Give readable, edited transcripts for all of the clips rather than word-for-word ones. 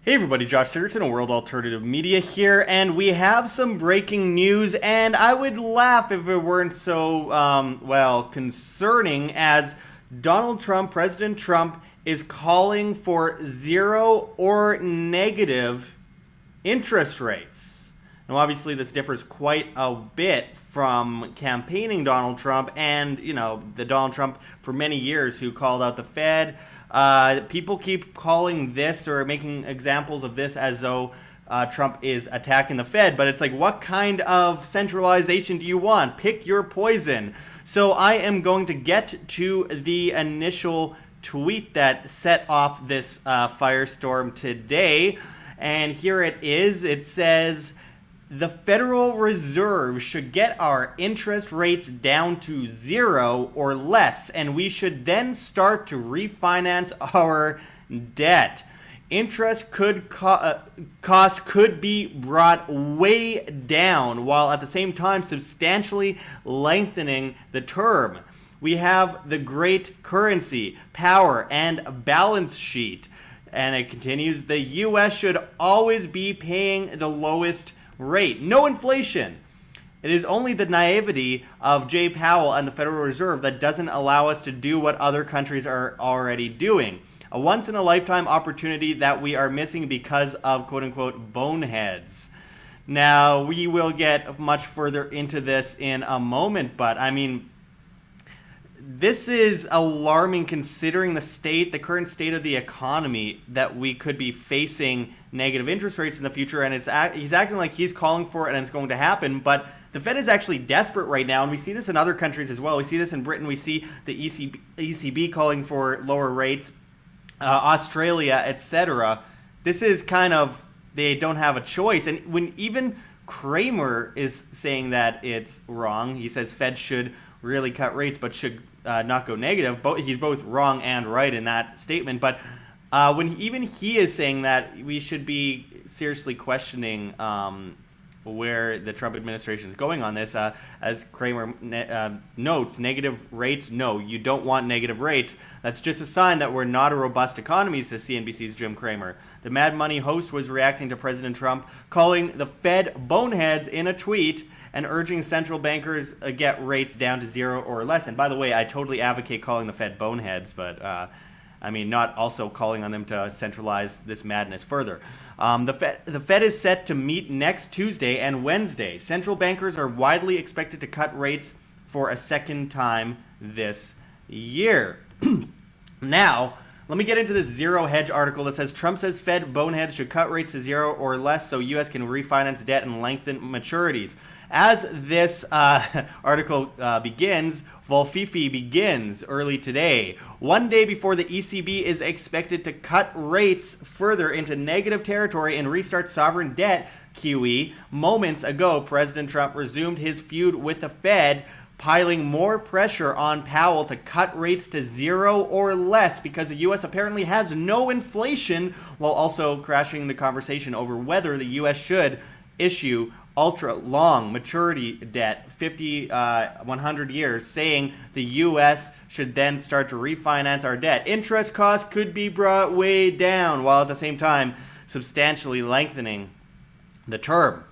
Hey everybody, Josh Sigurdson of World Alternative Media here, and we have some breaking news, and I would laugh if it weren't so, concerning, as Donald Trump, President Trump, is calling for zero or negative interest rates. Now, obviously, this differs quite a bit from campaigning Donald Trump and, the Donald Trump for many years who called out the Fed. People keep calling this or making examples of this as though Trump is attacking the Fed, but it's like, what kind of centralization do you want? Pick your poison. So I am going to get to the initial tweet that set off this firestorm today, and here it is. It says, the Federal Reserve should get our interest rates down to zero or less, and we should then start to refinance our debt. Interest cost could be brought way down, while at the same time substantially lengthening the term. We have the great currency, power, and balance sheet. And it continues, the U.S. should always be paying the lowest rate. No inflation. It is only the naivety of Jay Powell and the Federal Reserve that doesn't allow us to do what other countries are already doing. A once-in-a-lifetime opportunity that we are missing because of quote-unquote boneheads. Now, we will get much further into this in a moment, but I mean, this is alarming considering the current state of the economy, that we could be facing negative interest rates in the future, and he's acting like he's calling for it and it's going to happen, but the Fed is actually desperate right now, and we see this in other countries as well. We see this in Britain. We see the ECB calling for lower rates, Australia, etc. This is kind of, they don't have a choice, and when even Kramer is saying that it's wrong, he says Fed should really cut rates but should not go negative. He's both wrong and right in that statement, but when he is saying that, we should be seriously questioning where the Trump administration is going on this. As Kramer notes, negative rates, no, you don't want negative rates. That's just a sign that we're not a robust economy, says CNBC's Jim Cramer. The Mad Money host was reacting to President Trump, calling the Fed boneheads in a tweet and urging central bankers get rates down to zero or less. And by the way, I totally advocate calling the Fed boneheads, but not also calling on them to centralize this madness further. The Fed is set to meet next Tuesday and Wednesday. Central bankers are widely expected to cut rates for a second time this year. Now, let me get into this Zero Hedge article that says Trump says Fed boneheads should cut rates to zero or less so U.S. can refinance debt and lengthen maturities. As this article begins, Volfifi begins early today. One day before the ECB is expected to cut rates further into negative territory and restart sovereign debt, QE, moments ago, President Trump resumed his feud with the Fed, piling more pressure on Powell to cut rates to zero or less because the U.S. apparently has no inflation, while also crashing the conversation over whether the U.S. should issue ultra-long maturity debt, 100 years, saying the U.S. should then start to refinance our debt. Interest costs could be brought way down, while at the same time substantially lengthening the term.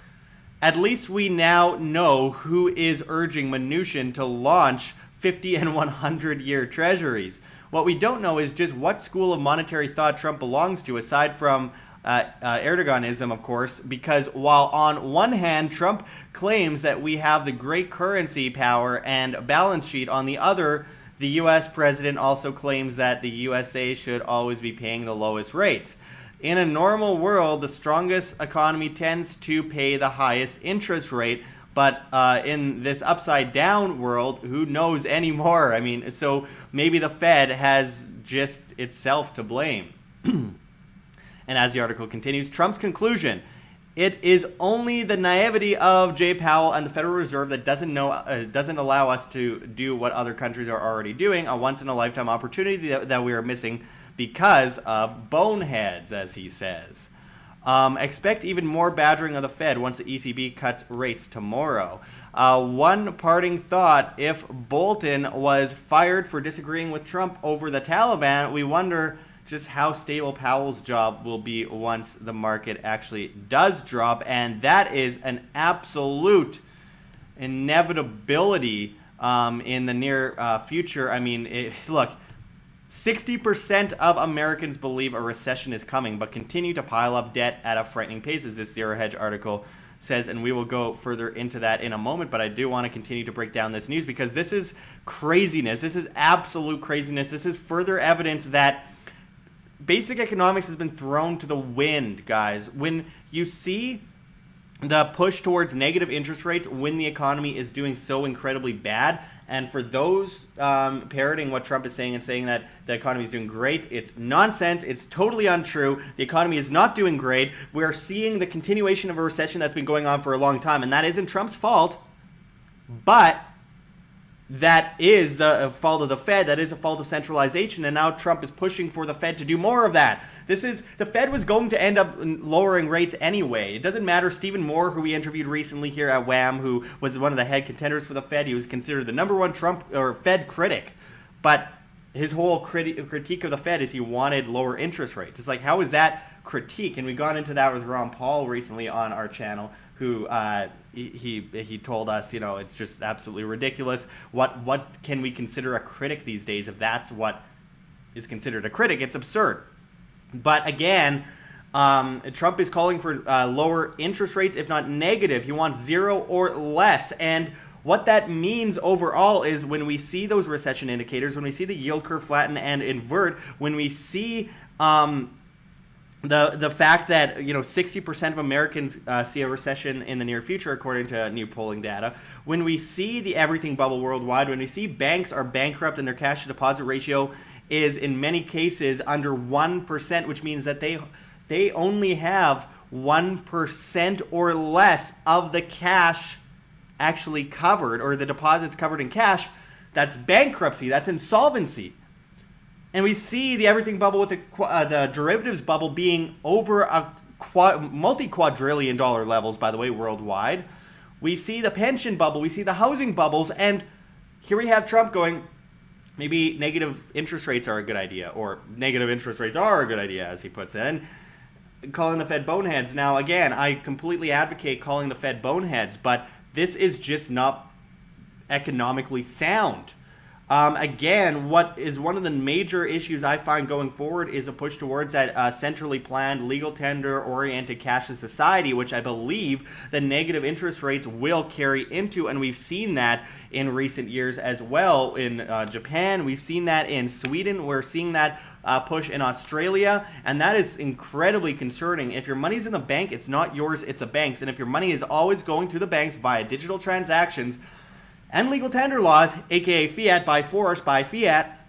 At least we now know who is urging Mnuchin to launch 50 and 100-year treasuries. What we don't know is just what school of monetary thought Trump belongs to, aside from Erdoganism, of course, because while on one hand Trump claims that we have the great currency, power, and balance sheet, on the other, the U.S. president also claims that the USA should always be paying the lowest rate. In a normal world, the strongest economy tends to pay the highest interest rate, but in this upside down world, who knows anymore? I mean, so maybe the Fed has just itself to blame. And as the article continues, Trump's conclusion: it is only the naivety of Jay Powell and the Federal Reserve that doesn't allow us to do what other countries are already doing, a once-in-a-lifetime opportunity that we are missing because of boneheads, as he says. Expect even more badgering of the Fed once the ECB cuts rates tomorrow. One parting thought: if Bolton was fired for disagreeing with Trump over the Taliban, we wonder, just how stable Powell's job will be once the market actually does drop, and that is an absolute inevitability in the near future. I mean, look, 60% of Americans believe a recession is coming, but continue to pile up debt at a frightening pace, as this Zero Hedge article says, and we will go further into that in a moment. But I do want to continue to break down this news because this is craziness. This is absolute craziness. This is further evidence that basic economics has been thrown to the wind, guys. When you see the push towards negative interest rates when the economy is doing so incredibly bad, and for those parroting what Trump is saying and saying that the economy is doing great, it's nonsense. It's totally untrue. The economy is not doing great. We are seeing the continuation of a recession that's been going on for a long time, and that isn't Trump's fault, but that is the fault of the Fed. That is a fault of centralization, and now Trump is pushing for the Fed to do more of that. The Fed was going to end up lowering rates anyway. It doesn't matter. Stephen Moore, who we interviewed recently here at WHAM, who was one of the head contenders for the Fed, he was considered the #1 Trump or Fed critic, but his whole critique of the Fed is he wanted lower interest rates. It's like, how is that critique? And we got into that with Ron Paul recently on our channel, who he told us, you know, it's just absolutely ridiculous. What can we consider a critic these days? If that's what is considered a critic, it's absurd. But again, Trump is calling for lower interest rates, if not negative. He wants 0 or less. And what that means overall is when we see those recession indicators, when we see the yield curve flatten and invert, when we see the fact that 60% of Americans see a recession in the near future, according to new polling data, when we see the everything bubble worldwide, when we see banks are bankrupt and their cash to deposit ratio is in many cases under 1%, which means that they only have 1% or less of the cash actually covered, or the deposits covered in cash, that's bankruptcy, that's insolvency. And we see the everything bubble with the derivatives bubble being over a multi-quadrillion dollar levels, by the way, worldwide. We see the pension bubble, we see the housing bubbles, and here we have Trump going, maybe negative interest rates are a good idea, or negative interest rates are a good idea, as he puts it, and calling the Fed boneheads. Now, again, I completely advocate calling the Fed boneheads, but this is just not economically sound. Again, what is one of the major issues I find going forward is a push towards that centrally planned, legal tender-oriented cashless society, which I believe the negative interest rates will carry into, and we've seen that in recent years as well in Japan. We've seen that in Sweden. We're seeing that push in Australia, and that is incredibly concerning. If your money's in the bank, it's not yours, it's a bank's, and if your money is always going through the banks via digital transactions and legal tender laws, aka fiat, by force, by fiat,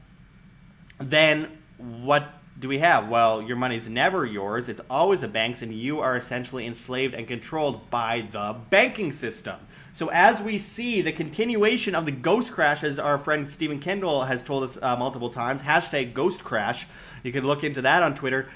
then what do we have? Well, your money's never yours, it's always a bank's, and you are essentially enslaved and controlled by the banking system. So as we see the continuation of the ghost crash, as our friend Stephen Kendall has told us multiple times, hashtag ghost crash, you can look into that on Twitter.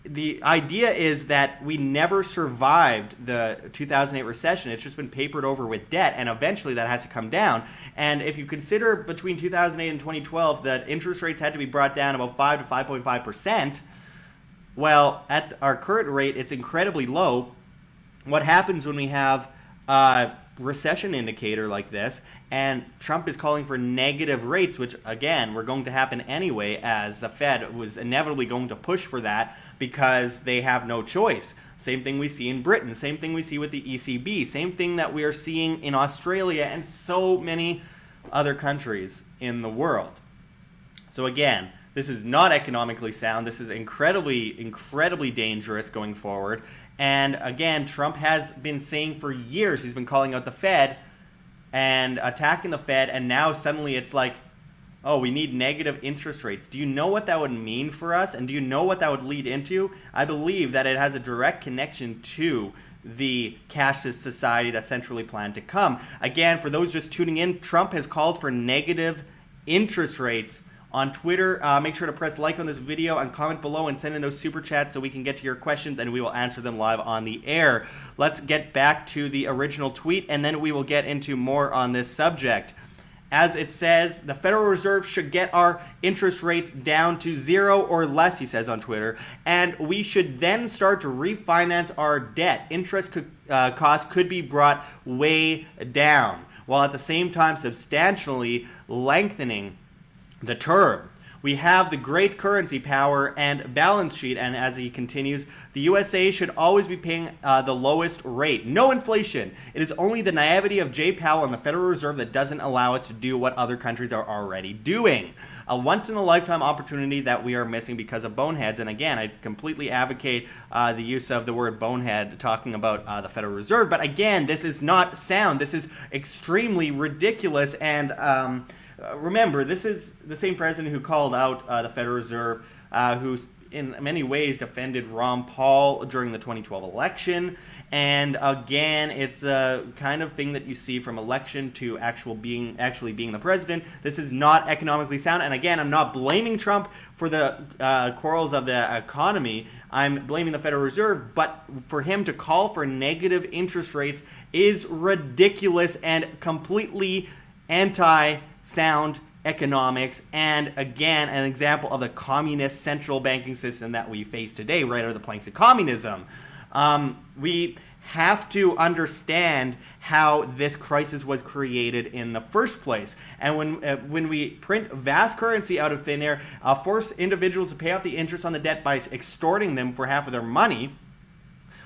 The idea is that we never survived the 2008 recession. It's just been papered over with debt, and eventually that has to come down. And if you consider between 2008 and 2012 that interest rates had to be brought down about 5 to 5.5%, well, at our current rate, it's incredibly low. What happens when we have a recession indicator like this, and Trump is calling for negative rates, which, again, were going to happen anyway, as the Fed was inevitably going to push for that because they have no choice. Same thing we see in Britain. Same thing we see with the ECB. Same thing that we are seeing in Australia and so many other countries in the world. So again, this is not economically sound. This is incredibly, incredibly dangerous going forward. And again, Trump has been saying for years, he's been calling out the Fed and attacking the Fed, and now suddenly it's like, oh, we need negative interest rates. Do you know what that would mean for us? And do you know what that would lead into? I believe that it has a direct connection to the cashless society that's centrally planned to come. Again, for those just tuning in, Trump has called for negative interest rates on Twitter. Make sure to press like on this video and comment below and send in those super chats so we can get to your questions and we will answer them live on the air. Let's get back to the original tweet and then we will get into more on this subject. As it says, the Federal Reserve should get our interest rates down to 0 or less, he says on Twitter, and we should then start to refinance our debt. Interest costs could be brought way down, while at the same time substantially lengthening the term. We have the great currency power and balance sheet, and as he continues, the USA should always be paying the lowest rate. No inflation. It is only the naivety of Jay Powell and the Federal Reserve that doesn't allow us to do what other countries are already doing. A once-in-a-lifetime opportunity that we are missing because of boneheads. And again, I completely advocate the use of the word bonehead talking about the Federal Reserve. But again, this is not sound. This is extremely ridiculous. And remember, this is the same president who called out the Federal Reserve, who's in many ways defended Ron Paul during the 2012 election. And again, it's a kind of thing that you see from election to actually being the president. This is not economically sound. And again, I'm not blaming Trump for the quarrels of the economy. I'm blaming the Federal Reserve. But for him to call for negative interest rates is ridiculous and completely anti-sound economics, and again, an example of the communist central banking system that we face today, right out of the planks of communism. We have to understand how this crisis was created in the first place. And when we print vast currency out of thin air, force individuals to pay off the interest on the debt by extorting them for half of their money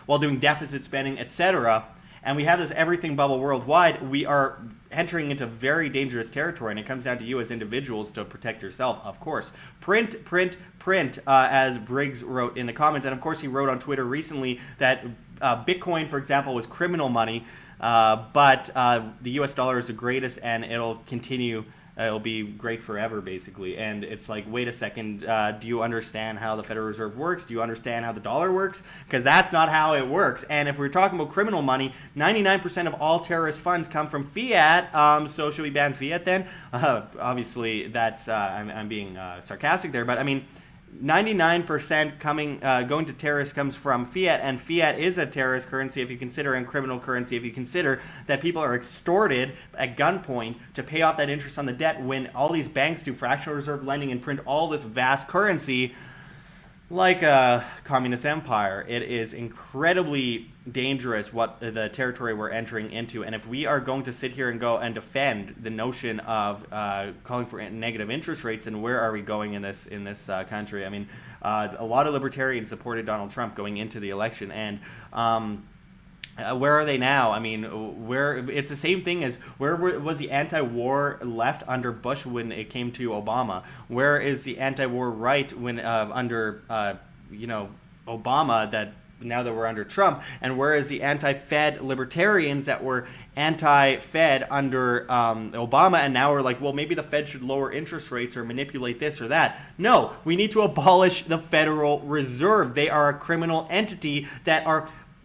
while doing deficit spending, etc., and we have this everything bubble worldwide, we are entering into very dangerous territory, and it comes down to you as individuals to protect yourself, of course. Print, as Briggs wrote in the comments, and of course he wrote on Twitter recently that Bitcoin, for example, was criminal money, but the US dollar is the greatest, and it'll continue. It'll be great forever, basically. And it's like, wait a second, do you understand how the Federal Reserve works? Do you understand how the dollar works? Because that's not how it works. And if we're talking about criminal money, 99% of all terrorist funds come from fiat. So should we ban fiat then? Obviously, that's I'm being sarcastic there, but I mean, 99% going to terrorists comes from fiat, and fiat is a terrorist currency if you consider, and criminal currency if you consider that people are extorted at gunpoint to pay off that interest on the debt when all these banks do fractional reserve lending and print all this vast currency like a communist empire. It is incredibly dangerous what the territory we're entering into, and if we are going to sit here and go and defend the notion of calling for negative interest rates, then where are we going in this country? I mean, a lot of libertarians supported Donald Trump going into the election, and where are they now? I mean, it's the same thing as where was the anti-war left under Bush when it came to Obama? Where is the anti-war right when under Obama, that now that we're under Trump? And where is the anti-Fed libertarians that were anti-Fed under Obama, and now we're like, well, maybe the Fed should lower interest rates or manipulate this or that? No, we need to abolish the Federal Reserve. They are a criminal entity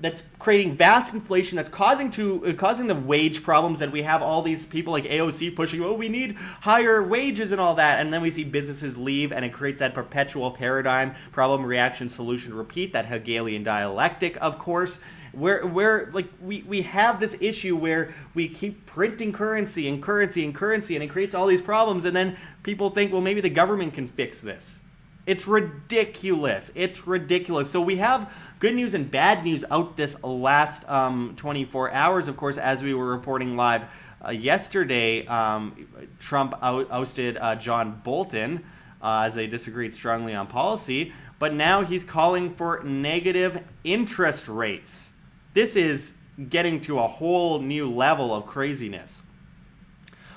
that's creating vast inflation, that's causing the wage problems that we have. All these people like AOC pushing, oh, we need higher wages and all that, and then we see businesses leave, and it creates that perpetual paradigm, problem, reaction, solution, repeat, that Hegelian dialectic, of course, where like we have this issue where we keep printing currency, and it creates all these problems, and then people think, well, maybe the government can fix this. It's ridiculous. So we have good news and bad news out this last 24 hours. Of course, as we were reporting live yesterday, Trump ousted John Bolton as they disagreed strongly on policy. But now he's calling for negative interest rates. This is getting to a whole new level of craziness.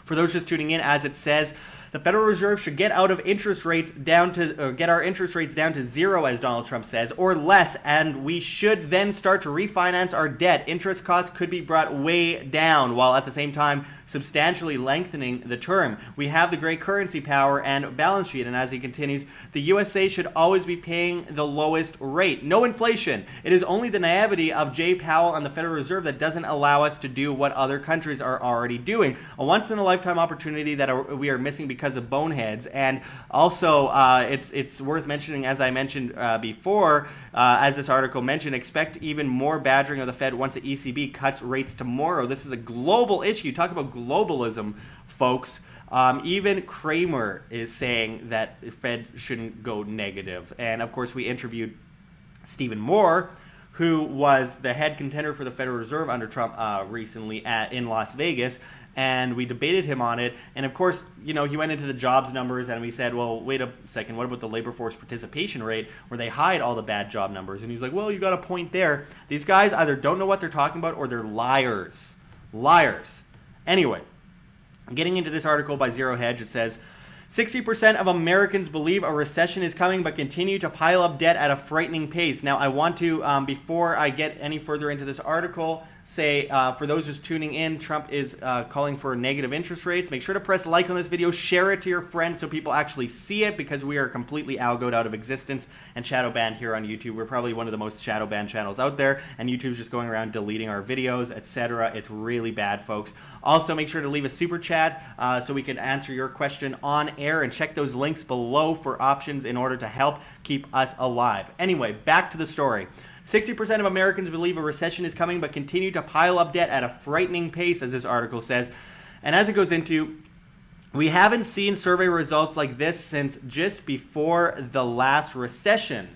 For those just tuning in, as it says, the Federal Reserve should get our interest rates down to 0, as Donald Trump says, or less, and we should then start to refinance our debt. Interest costs could be brought way down, while at the same time substantially lengthening the term. We have the great currency power and balance sheet, and as he continues, the USA should always be paying the lowest rate. No inflation. It is only the naivety of Jay Powell and the Federal Reserve that doesn't allow us to do what other countries are already doing. A once-in-a-lifetime opportunity that we are missing because because of boneheads. And also, it's worth mentioning, as I mentioned before, as this article mentioned, expect even more badgering of the Fed once the ECB cuts rates tomorrow. This is a global issue. Talk about globalism, folks. Even Kramer is saying that the Fed shouldn't go negative. And of course, we interviewed Stephen Moore, who was the head contender for the Federal Reserve under Trump recently in Las Vegas, and we debated him on it. And of course, he went into the jobs numbers, and we said, well, wait a second, what about the labor force participation rate, where they hide all the bad job numbers? And he's like, well, you got a point there. These guys either don't know what they're talking about, or they're liars. Liars. Anyway, getting into this article by Zero Hedge, it says, 60% of Americans believe a recession is coming but continue to pile up debt at a frightening pace. Now, I want to, before I get any further into this article, say, for those just tuning in, Trump is calling for negative interest rates. Make sure to press like on this video, share it to your friends so people actually see it, because we are completely algoed out of existence and shadow banned here on YouTube. We're probably one of the most shadow banned channels out there, and YouTube's just going around deleting our videos, etc. It's really bad, folks. Also, make sure to leave a super chat so we can answer your question on air, and check those links below for options in order to help keep us alive. Anyway, back to the story. 60% of Americans believe a recession is coming but continue to pile up debt at a frightening pace, as this article says. And as it goes into, we haven't seen survey results like this since just before the last recession.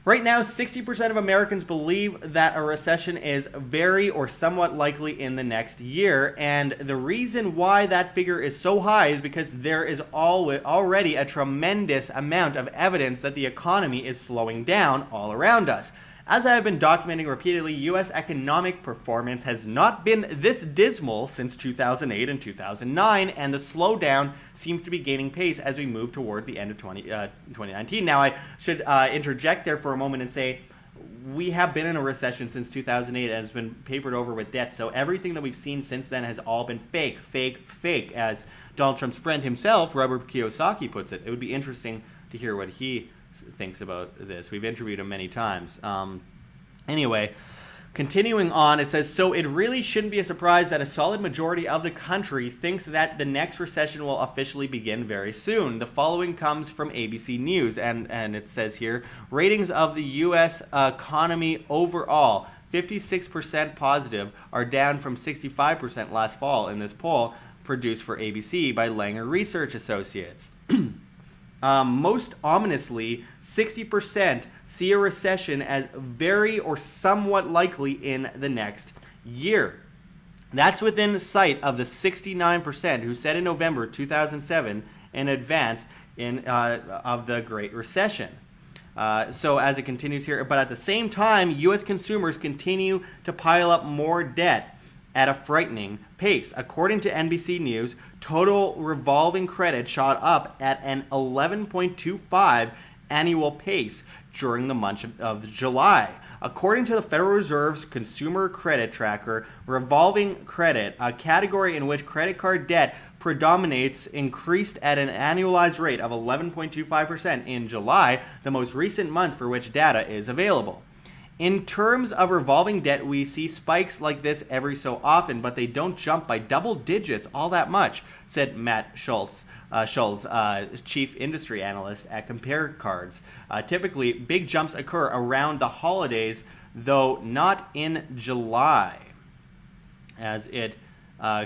Right now, 60% of Americans believe that a recession is very or somewhat likely in the next year. And the reason why that figure is so high is because there is already a tremendous amount of evidence that the economy is slowing down all around us. As I have been documenting repeatedly, U.S. economic performance has not been this dismal since 2008 and 2009, and the slowdown seems to be gaining pace as we move toward the end of 2019. Now, I should interject there for a moment and say, we have been in a recession since 2008 and it's been papered over with debt, so everything that we've seen since then has all been fake, fake, fake, as Donald Trump's friend himself, Robert Kiyosaki, puts it. It would be interesting to hear what he thinks about this. We've interviewed him many times. Anyway, continuing on, it says, so it really shouldn't be a surprise that a solid majority of the country thinks that the next recession will officially begin very soon. The following comes from ABC News, and it says here, ratings of the U.S. economy overall, 56% positive, are down from 65% last fall in this poll produced for ABC by Langer Research Associates. Most ominously, 60% see a recession as very or somewhat likely in the next year. That's within sight of the 69% who said in November 2007 in advance of the Great Recession. So as it continues here, but at the same time, U.S. consumers continue to pile up more debt at a frightening pace. According to NBC News, total revolving credit shot up at an 11.25 annual pace during the month of July. According to the Federal Reserve's Consumer Credit Tracker, revolving credit, a category in which credit card debt predominates, increased at an annualized rate of 11.25% in July, the most recent month for which data is available. In terms of revolving debt, we see spikes like this every so often, but they don't jump by double digits all that much, said Matt Schultz, chief industry analyst at Compare Cards. Typically, big jumps occur around the holidays, though not in July. As it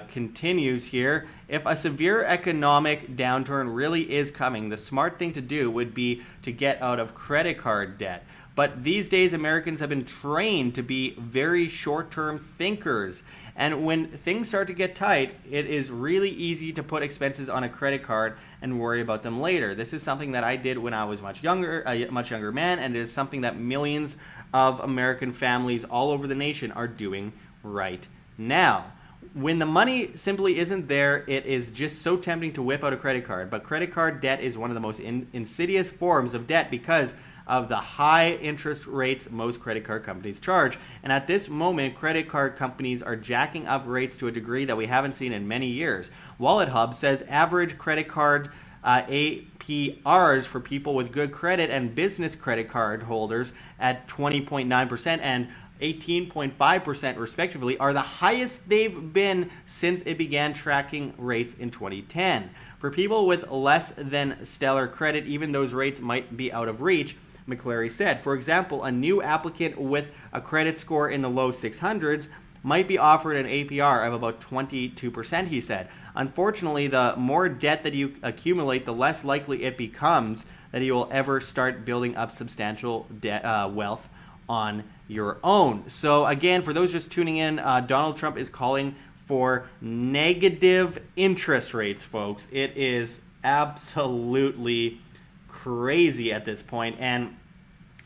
continues here, if a severe economic downturn really is coming, the smart thing to do would be to get out of credit card debt. But these days, Americans have been trained to be very short-term thinkers. And when things start to get tight, it is really easy to put expenses on a credit card and worry about them later. This is something that I did when I was much younger, a much younger man, and it is something that millions of American families all over the nation are doing right now. When the money simply isn't there, it is just so tempting to whip out a credit card. But credit card debt is one of the most insidious forms of debt because of the high interest rates most credit card companies charge. And at this moment, credit card companies are jacking up rates to a degree that we haven't seen in many years. Wallet Hub says average credit card APRs for people with good credit and business credit card holders at 20.9% and 18.5% respectively, are the highest they've been since it began tracking rates in 2010. For people with less than stellar credit, even those rates might be out of reach, McClary said. For example, a new applicant with a credit score in the low 600s might be offered an APR of about 22%, he said. Unfortunately, the more debt that you accumulate, the less likely it becomes that you will ever start building up substantial wealth on your own. So again, for those just tuning in, Donald Trump is calling for negative interest rates, folks. It is absolutely crazy at this point. And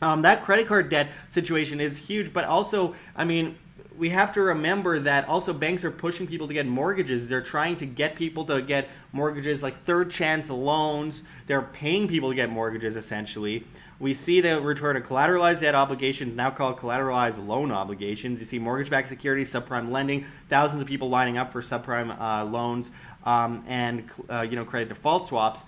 that credit card debt situation is huge, but also, I mean, we have to remember that also banks are pushing people to get mortgages. They're trying to get people to get mortgages like third chance loans. They're paying people to get mortgages, essentially. We see the return of collateralized debt obligations, now called collateralized loan obligations. You see mortgage-backed securities, subprime lending, thousands of people lining up for subprime loans, and credit default swaps.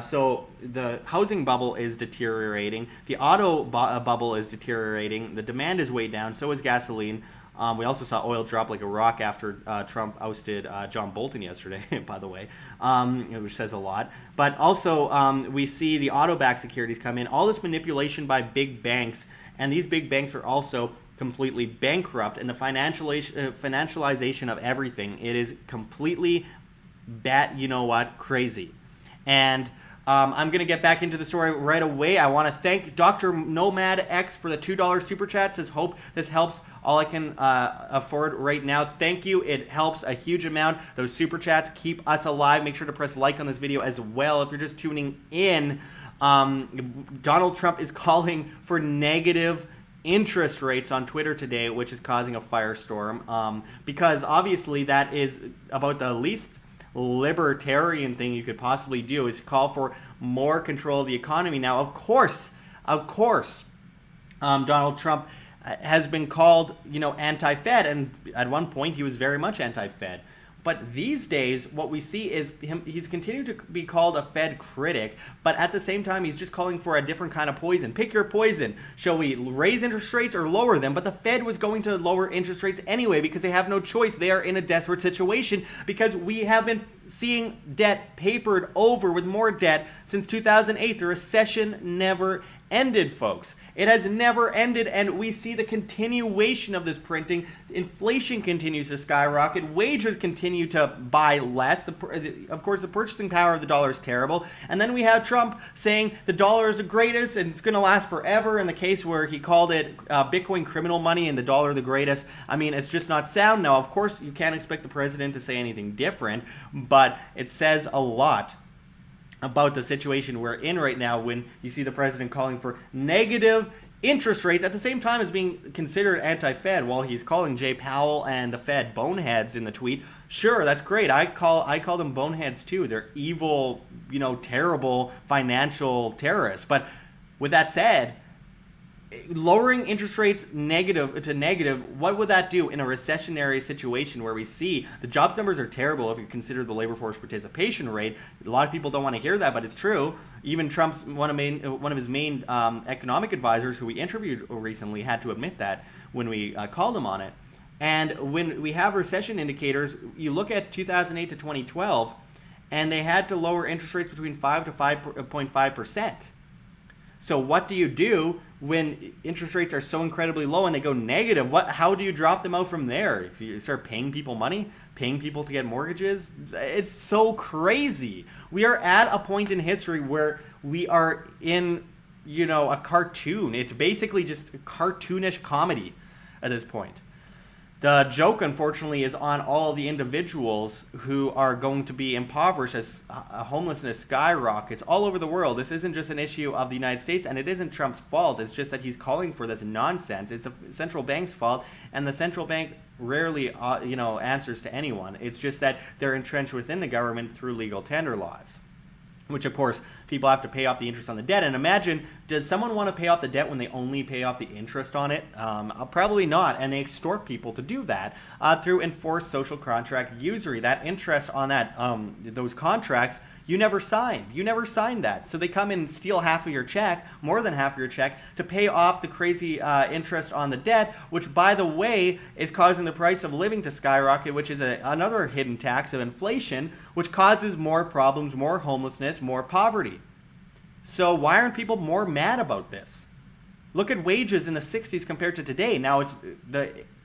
So the housing bubble is deteriorating. The auto bubble is deteriorating. The demand is way down. So is gasoline. We also saw oil drop like a rock after Trump ousted John Bolton yesterday, by the way, which says a lot. But also we see the auto-backed securities come in. All this manipulation by big banks, and these big banks are also completely bankrupt. And the financialization of everything, it is completely crazy. And I'm going to get back into the story right away. I want to thank Dr. Nomad X for the $2 super chat. Says, hope this helps all I can afford right now. Thank you. It helps a huge amount. Those super chats keep us alive. Make sure to press like on this video as well. If you're just tuning in, Donald Trump is calling for negative interest rates on Twitter today, which is causing a firestorm, because obviously that is about the least libertarian thing you could possibly do, is call for more control of the economy. Now, of course, Donald Trump has been called, anti-Fed, and at one point he was very much anti-Fed. But these days, what we see is he's continued to be called a Fed critic, but at the same time, he's just calling for a different kind of poison. Pick your poison. Shall we raise interest rates or lower them? But the Fed was going to lower interest rates anyway because they have no choice. They are in a desperate situation because we have been seeing debt papered over with more debt since 2008. The recession never ended, folks. It has never ended, and we see the continuation of this printing. Inflation continues to skyrocket. Wages continue to buy less. Of course, the purchasing power of the dollar is terrible. And then we have Trump saying the dollar is the greatest and it's going to last forever, in the case where he called it Bitcoin criminal money and the dollar the greatest. I mean, it's just not sound. Now, of course, you can't expect the president to say anything different, but it says a lot about the situation we're in right now when you see the president calling for negative interest rates at the same time as being considered anti-Fed, while he's calling Jay Powell and the Fed boneheads in the tweet. Sure, that's great. I call them boneheads too. They're evil, terrible financial terrorists. But with that said, lowering interest rates to negative, what would that do in a recessionary situation where we see the jobs numbers are terrible if you consider the labor force participation rate? A lot of people don't want to hear that, but it's true. Even Trump's one of his main economic advisors, who we interviewed recently, had to admit that when we called him on it. And when we have recession indicators, you look at 2008 to 2012, and they had to lower interest rates between 5 to 5.5%. So what do you do when interest rates are so incredibly low and they go negative? How do you drop them out from there? If you start paying people money, paying people to get mortgages? It's so crazy. We are at a point in history where we are in, a cartoon. It's basically just cartoonish comedy at this point. The joke, unfortunately, is on all the individuals who are going to be impoverished as homelessness skyrockets all over the world. This isn't just an issue of the United States, and it isn't Trump's fault. It's just that he's calling for this nonsense. It's a central bank's fault, and the central bank rarely, answers to anyone. It's just that they're entrenched within the government through legal tender laws. which of course people have to pay off the interest on the debt. And imagine, does someone want to pay off the debt when they only pay off the interest on it? Probably not. And they extort people to do that through enforced social contract usury. That interest on that those contracts, you never signed. You never signed that. So they come in and steal half of your check, more than half of your check, to pay off the crazy interest on the debt, which, by the way, is causing the price of living to skyrocket, which is another hidden tax of inflation, which causes more problems, more homelessness, more poverty. So why aren't people more mad about this? Look at wages in the 60s compared to today. Now, it's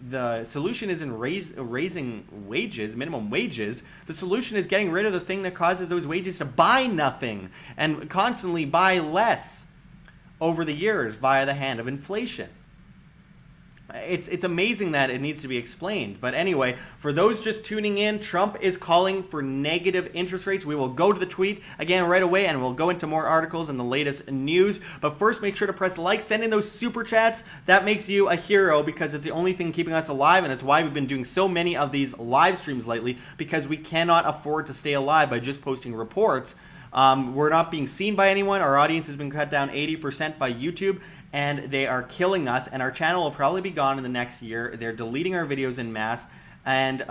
the solution isn't raising wages, minimum wages. The solution is getting rid of the thing that causes those wages to buy nothing and constantly buy less over the years via the hand of inflation. It's amazing that it needs to be explained. But anyway, for those just tuning in, Trump is calling for negative interest rates. We will go to the tweet again right away, and we'll go into more articles and the latest news. But first, make sure to press like, send in those super chats. That makes you a hero, because it's the only thing keeping us alive, and it's why we've been doing so many of these live streams lately, because we cannot afford to stay alive by just posting reports. We're not being seen by anyone. Our audience has been cut down 80% by YouTube, and they are killing us, and our channel will probably be gone in the next year. They're deleting our videos en masse, and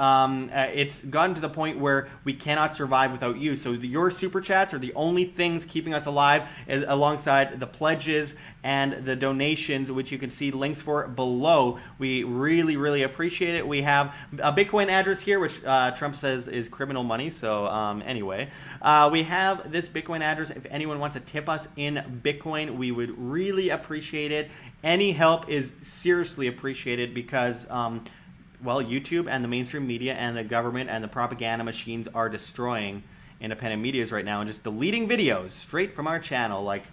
it's gotten to the point where we cannot survive without you. So your super chats are the only things keeping us alive, alongside the pledges and the donations, which you can see links for below. We really, really appreciate it. We have a Bitcoin address here, which Trump says is criminal money. So anyway, we have this Bitcoin address. If anyone wants to tip us in Bitcoin, we would really appreciate it. Any help is seriously appreciated, because well, YouTube and the mainstream media and the government and the propaganda machines are destroying independent medias right now and just deleting videos straight from our channel. Like,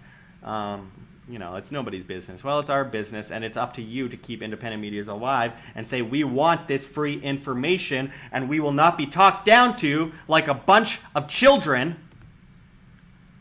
you know, it's nobody's business. Well, it's our business, and it's up to you to keep independent medias alive and say, we want this free information, and we will not be talked down to like a bunch of children.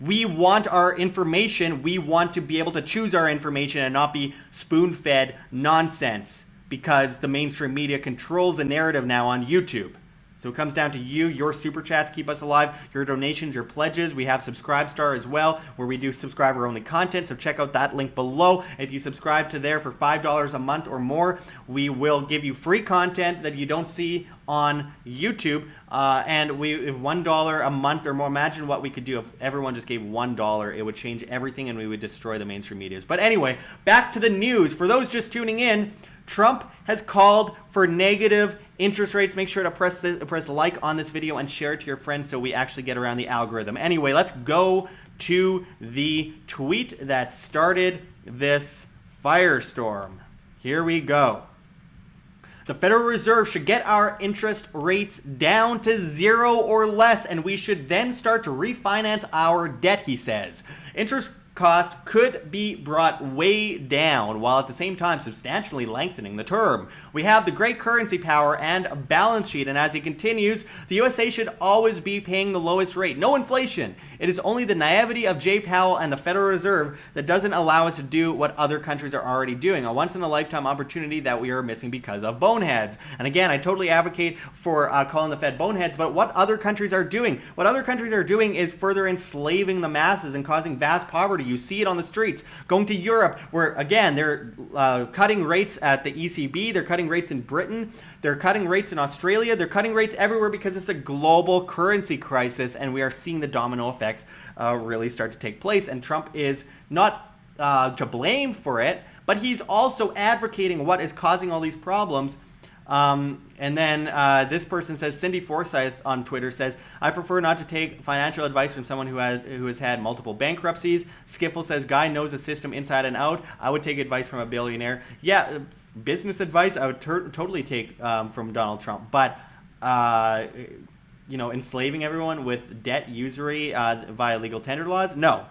We want our information. We want to be able to choose our information and not be spoon-fed nonsense, because the mainstream media controls the narrative now on YouTube. So it comes down to you. Your super chats keep us alive. Your donations, your pledges. We have Subscribestar as well, where we do subscriber-only content. So check out that link below. If you subscribe to there for $5 a month or more, we will give you free content that you don't see on YouTube. And if $1 a month or more, imagine what we could do if everyone just gave $1. It would change everything, and we would destroy the mainstream medias. But anyway, back to the news. For those just tuning in, Trump has called for negative interest rates. Make sure to press like on this video and share it to your friends so we actually get around the algorithm. Anyway, let's go to the tweet that started this firestorm. Here we go. The Federal Reserve should get our interest rates down to 0 or less, and we should then start to refinance our debt, he says. Interest cost could be brought way down, while at the same time substantially lengthening the term. We have the great currency power and a balance sheet, and as he continues, the USA should always be paying the lowest rate. No inflation. It is only the naivety of Jay Powell and the Federal Reserve that doesn't allow us to do what other countries are already doing, a once-in-a-lifetime opportunity that we are missing because of boneheads. And again, I totally advocate for calling the Fed boneheads, but what other countries are doing? What other countries are doing is further enslaving the masses and causing vast poverty. You see it on the streets. Going to Europe, where, again, they're cutting rates at the ECB. They're cutting rates in Britain. They're cutting rates in Australia. They're cutting rates everywhere because it's a global currency crisis, and we are seeing the domino effects really start to take place. And Trump is not to blame for it, but he's also advocating what is causing all these problems. And then this person says, Cindy Forsyth on Twitter says, I prefer not to take financial advice from someone who has had multiple bankruptcies. Skiffle says, Guy knows the system inside and out. I would take advice from a billionaire. Yeah, business advice I would totally take from Donald Trump. But, you know, enslaving everyone with debt usury via legal tender laws, no.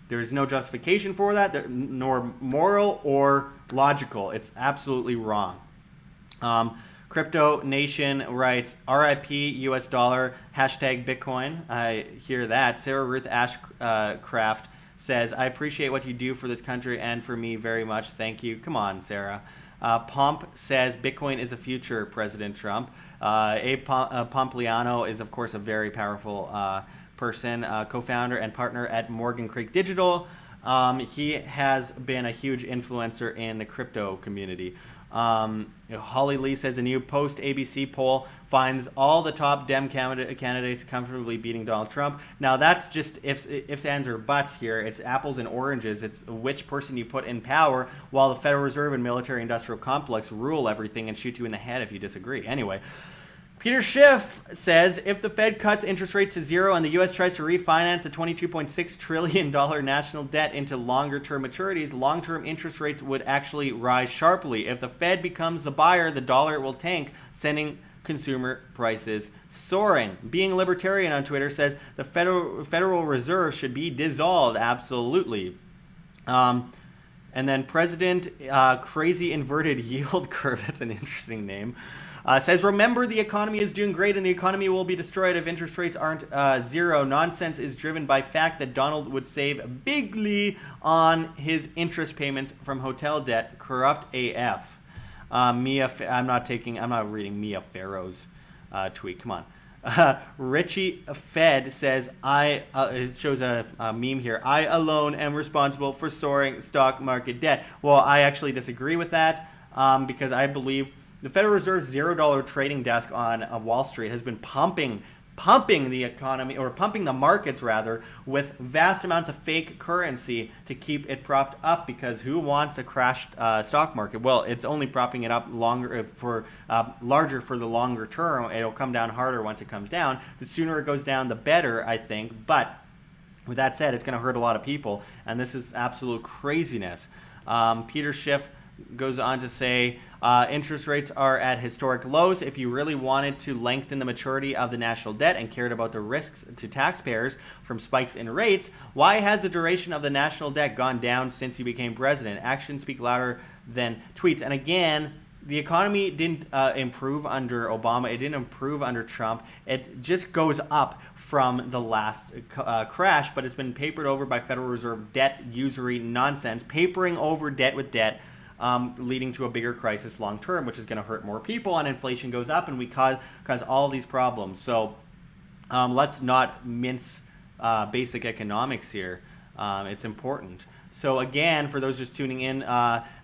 There's no justification for that, nor moral or logical. It's absolutely wrong. Crypto Nation writes, RIP US dollar, hashtag Bitcoin. I hear that. Sarah Ruth Ashcraft says, I appreciate what you do for this country and for me very much. Thank you. Come on, Sarah. Pomp says, Bitcoin is the future, President Trump. Pompliano is, of course, a very powerful person, co-founder and partner at Morgan Creek Digital. He has been a huge influencer in the crypto community. Holly Lee says a new post-ABC poll finds all the top Dem candidates comfortably beating Donald Trump. Now, that's just ifs, ands, or buts here. It's apples and oranges. It's which person you put in power, while the Federal Reserve and military-industrial complex rule everything and shoot you in the head if you disagree. Anyway, Peter Schiff says if the Fed cuts interest rates to zero and the U.S. tries to refinance a $22.6 trillion national debt into longer-term maturities, long-term interest rates would actually rise sharply. If the Fed becomes the buyer, the dollar will tank, sending consumer prices soaring. Being Libertarian on Twitter says the Federal Reserve should be dissolved. Absolutely. And then President Crazy Inverted Yield Curve, that's an interesting name, says, remember, the economy is doing great and the economy will be destroyed if interest rates aren't zero. Nonsense is driven by fact that Donald would save bigly on his interest payments from hotel debt. Corrupt AF. I'm not reading Mia Farrow's tweet. Come on. Richie Fed says, it shows a meme here. I alone am responsible for soaring stock market debt. Well, I actually disagree with that because I believe the Federal Reserve's $0 trading desk on Wall Street has been pumping the economy, or pumping the markets rather, with vast amounts of fake currency to keep it propped up, because who wants a crashed stock market? Well, it's only propping it up larger for the longer term. It'll come down harder once it comes down. The sooner it goes down, the better, I think. But with that said, it's going to hurt a lot of people, and this is absolute craziness. Peter Schiff goes on to say interest rates are at historic lows. If you really wanted to lengthen the maturity of the national debt and cared about the risks to taxpayers from spikes in rates, why has the duration of the national debt gone down since you became president? Actions speak louder than tweets. And again, the economy didn't improve under Obama. It didn't improve under Trump. It just goes up from the last crash, but it's been papered over by Federal Reserve debt usury nonsense, papering over debt with debt, leading to a bigger crisis long term, which is going to hurt more people, and inflation goes up, and we cause all these problems. So let's not mince basic economics here. It's important. So again, for those just tuning in,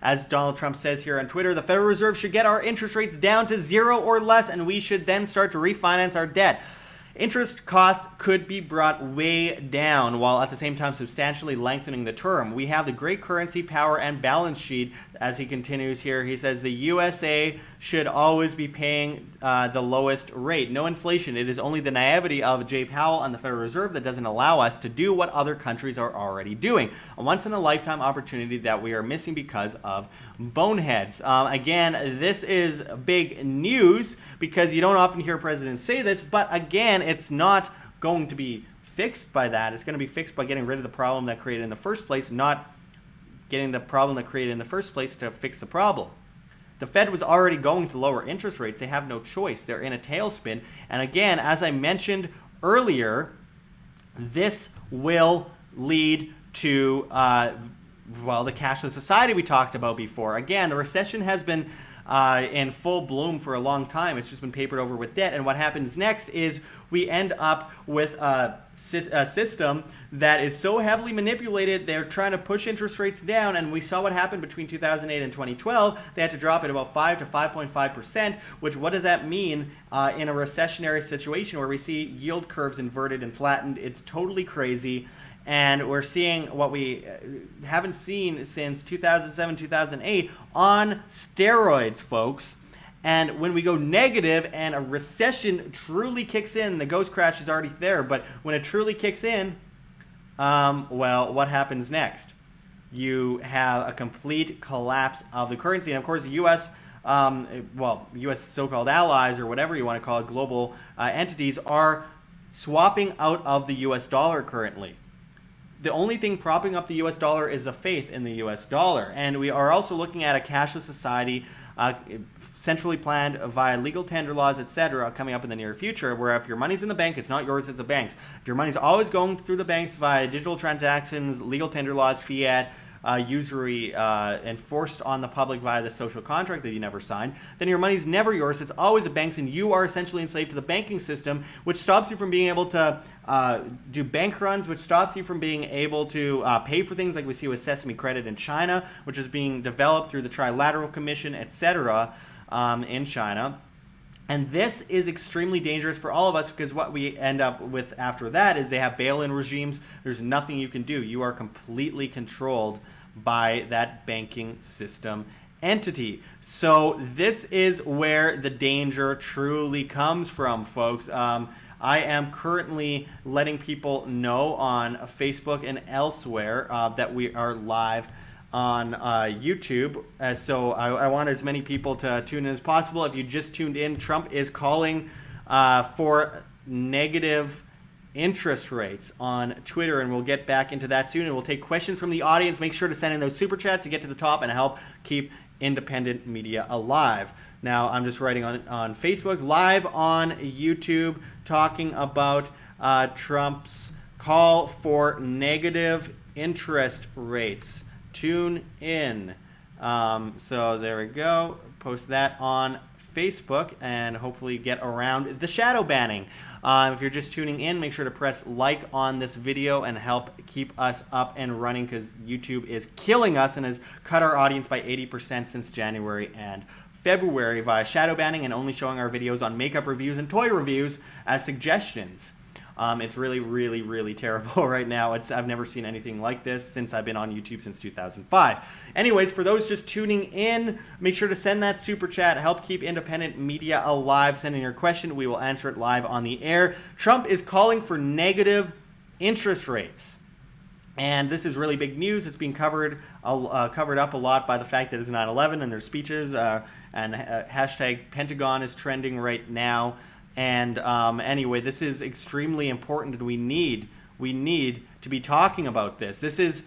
as Donald Trump says here on Twitter, the Federal Reserve should get our interest rates down to zero or less, and we should then start to refinance our debt. Interest cost could be brought way down while at the same time substantially lengthening the term. We have the great currency power and balance sheet. As he continues here, he says the USA should always be paying the lowest rate. No inflation. It is only the naivety of Jay Powell and the Federal Reserve that doesn't allow us to do what other countries are already doing. A once-in-a-lifetime opportunity that we are missing because of boneheads. Again, this is big news because you don't often hear presidents say this, but again, it's not going to be fixed by that. It's going to be fixed by getting rid of the problem that created in the first place, not getting the problem that created in the first place to fix the problem. The Fed was already going to lower interest rates. They have no choice. They're in a tailspin. And again, as I mentioned earlier, this will lead to, the cashless society we talked about before. Again, the recession has been in full bloom for a long time. It's just been papered over with debt. And what happens next is we end up with a system that is so heavily manipulated. They're trying to push interest rates down, and we saw what happened between 2008 and 2012. They had to drop it about 5 to 5.5%, which what does that mean in a recessionary situation where we see yield curves inverted and flattened? It's totally crazy. And we're seeing what we haven't seen since 2007, 2008 on steroids, folks. And when we go negative and a recession truly kicks in, the ghost crash is already there, but when it truly kicks in, what happens next? You have a complete collapse of the currency. And of course, the U.S., U.S. so-called allies, or whatever you want to call it, global entities, are swapping out of the U.S. dollar currently. The only thing propping up the U.S. dollar is a faith in the U.S. dollar. And we are also looking at a cashless society, centrally planned via legal tender laws, etc., coming up in the near future, where if your money's in the bank, it's not yours, it's the bank's. If your money's always going through the banks via digital transactions, legal tender laws, fiat, usury enforced on the public via the social contract that you never signed, then your money's never yours. It's always a bank's, and you are essentially enslaved to the banking system, which stops you from being able to do bank runs, which stops you from being able to pay for things like we see with Sesame Credit in China, which is being developed through the Trilateral Commission, etc., in China. And this is extremely dangerous for all of us, because what we end up with after that is they have bail-in regimes. There's nothing you can do. You are completely controlled by that banking system entity. So this is where the danger truly comes from, folks. I am currently letting people know on Facebook and elsewhere that we are live on YouTube. So I want as many people to tune in as possible. If you just tuned in, Trump is calling for negative interest rates on Twitter, and we'll get back into that soon, and we'll take questions from the audience. Make sure to send in those super chats to get to the top and help keep independent media alive. Now, I'm just writing on Facebook, live on YouTube, talking about Trump's call for negative interest rates. Tune in. So there we go. Post that on Facebook and hopefully get around the shadow banning. If you're just tuning in, make sure to press like on this video and help keep us up and running, because YouTube is killing us and has cut our audience by 80% since January and February via shadow banning and only showing our videos on makeup reviews and toy reviews as suggestions. It's really, really, really terrible right now. I've never seen anything like this since I've been on YouTube since 2005. Anyways, for those just tuning in, make sure to send that super chat. Help keep independent media alive. Send in your question. We will answer it live on the air. Trump is calling for negative interest rates. And this is really big news. It's being covered up a lot by the fact that it's 9/11 and their speeches. And hashtag Pentagon is trending right now. And anyway, this is extremely important, and we need to be talking about this. This is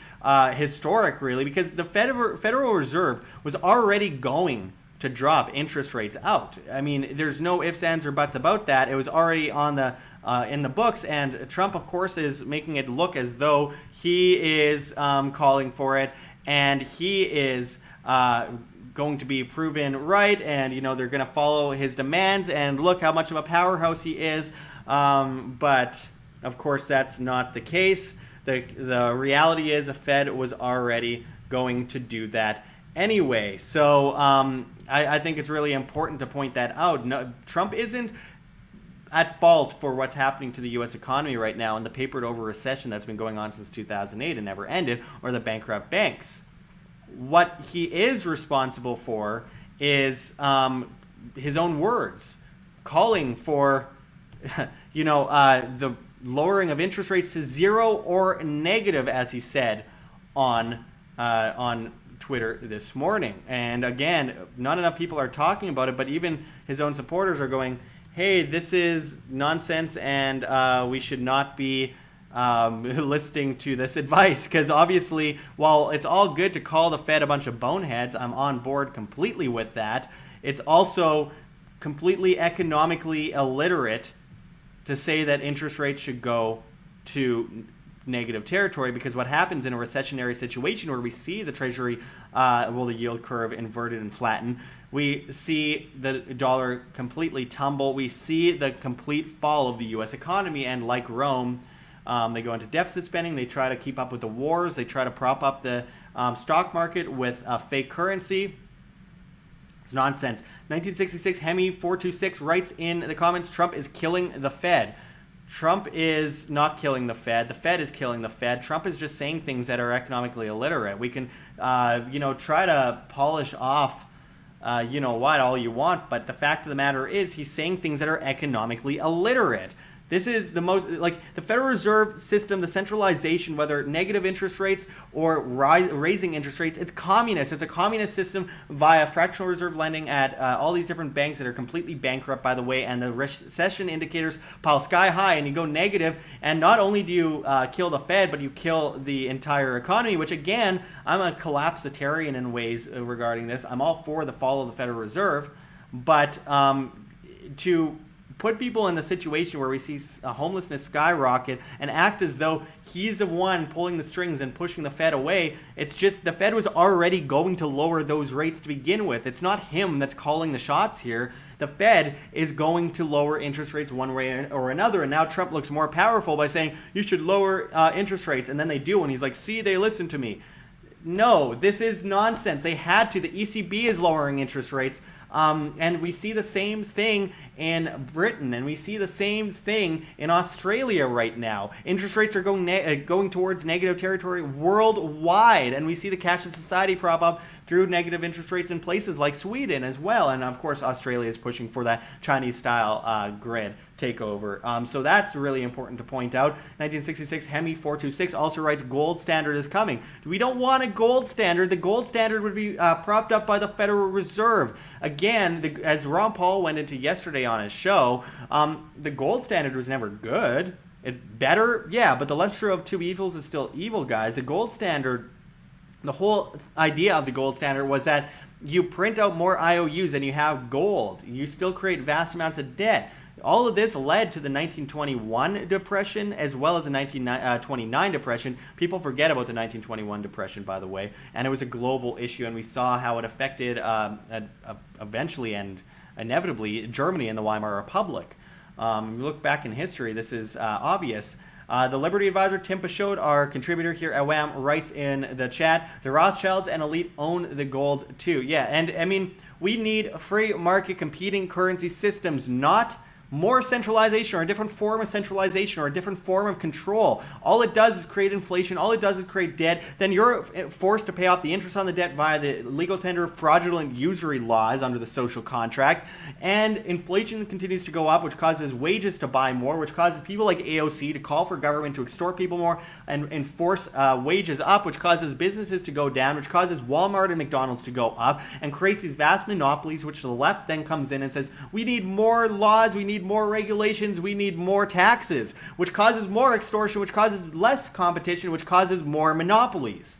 historic, really, because the Federal Reserve was already going to drop interest rates out. I mean, there's no ifs, ands, or buts about that. It was already on the in the books, and Trump, of course, is making it look as though he is calling for it, and he is going to be proven right, and they're going to follow his demands, and look how much of a powerhouse he is. But of course, that's not the case. The reality is the Fed was already going to do that anyway. So I think it's really important to point that out. No, Trump isn't at fault for what's happening to the U.S. economy right now and the papered over recession that's been going on since 2008 and never ended, or the bankrupt banks. What he is responsible for is his own words, calling for the lowering of interest rates to zero or negative, as he said on Twitter this morning. And again, not enough people are talking about it, but even his own supporters are going, hey, this is nonsense, and we should not be listening to this advice, because obviously, while it's all good to call the Fed a bunch of boneheads, I'm on board completely with that, it's also completely economically illiterate to say that interest rates should go to negative territory, because what happens in a recessionary situation where we see the Treasury, the yield curve inverted and flatten, we see the dollar completely tumble, we see the complete fall of the U.S. economy, and like Rome, they go into deficit spending. They try to keep up with the wars. They try to prop up the stock market with fake currency. It's nonsense. 1966, Hemi426 writes in the comments, Trump is killing the Fed. Trump is not killing the Fed. The Fed is killing the Fed. Trump is just saying things that are economically illiterate. We can, try to polish off, all you want, but the fact of the matter is he's saying things that are economically illiterate. This is the most, the Federal Reserve system, the centralization, whether negative interest rates or raising interest rates, it's communist. It's a communist system via fractional reserve lending at all these different banks that are completely bankrupt, by the way, and the recession indicators pile sky high, and you go negative, and not only do you kill the Fed, but you kill the entire economy, which, again, I'm a collapsitarian in ways regarding this. I'm all for the fall of the Federal Reserve, but to put people in the situation where we see homelessness skyrocket and act as though he's the one pulling the strings and pushing the Fed away. It's just the Fed was already going to lower those rates to begin with. It's not him that's calling the shots here. The Fed is going to lower interest rates one way or another, and now Trump looks more powerful by saying you should lower interest rates, and then they do, and he's like, see, they listen to me. No, this is nonsense. They had to. The ECB is lowering interest rates. And we see the same thing in Britain, and we see the same thing in Australia right now. Interest rates are going towards negative territory worldwide, and we see the cashless society prop up through negative interest rates in places like Sweden as well. And of course, Australia is pushing for that Chinese-style grid takeover. So that's really important to point out. 1966 Hemi 426 also writes, gold standard is coming. We don't want a gold standard. The gold standard would be propped up by the Federal Reserve. Again, as Ron Paul went into yesterday on his show, the gold standard was never good. It's better, yeah, but the lesser of two evils is still evil, guys. The gold standard, the whole idea of the gold standard was that you print out more IOUs and you have gold. You still create vast amounts of debt. All of this led to the 1921 depression as well as the 1929 depression. People forget about the 1921 depression, by the way, and it was a global issue, and we saw how it affected eventually and inevitably Germany and the Weimar Republic. If you look back in history, this is obvious. The Liberty Advisor, Tim Pashode, our contributor here at WAM, writes in the chat, the Rothschilds and elite own the gold too. Yeah, and I mean, we need free market competing currency systems, not more centralization or a different form of centralization or a different form of control. All it does is create inflation. All it does is create debt. Then you're forced to pay off the interest on the debt via the legal tender fraudulent usury laws under the social contract. And inflation continues to go up, which causes wages to buy more, which causes people like AOC to call for government to extort people more and enforce wages up, which causes businesses to go down, which causes Walmart and McDonald's to go up, and creates these vast monopolies, which the left then comes in and says, we need more laws, we need more regulations, we need more taxes, which causes more extortion, which causes less competition, which causes more monopolies.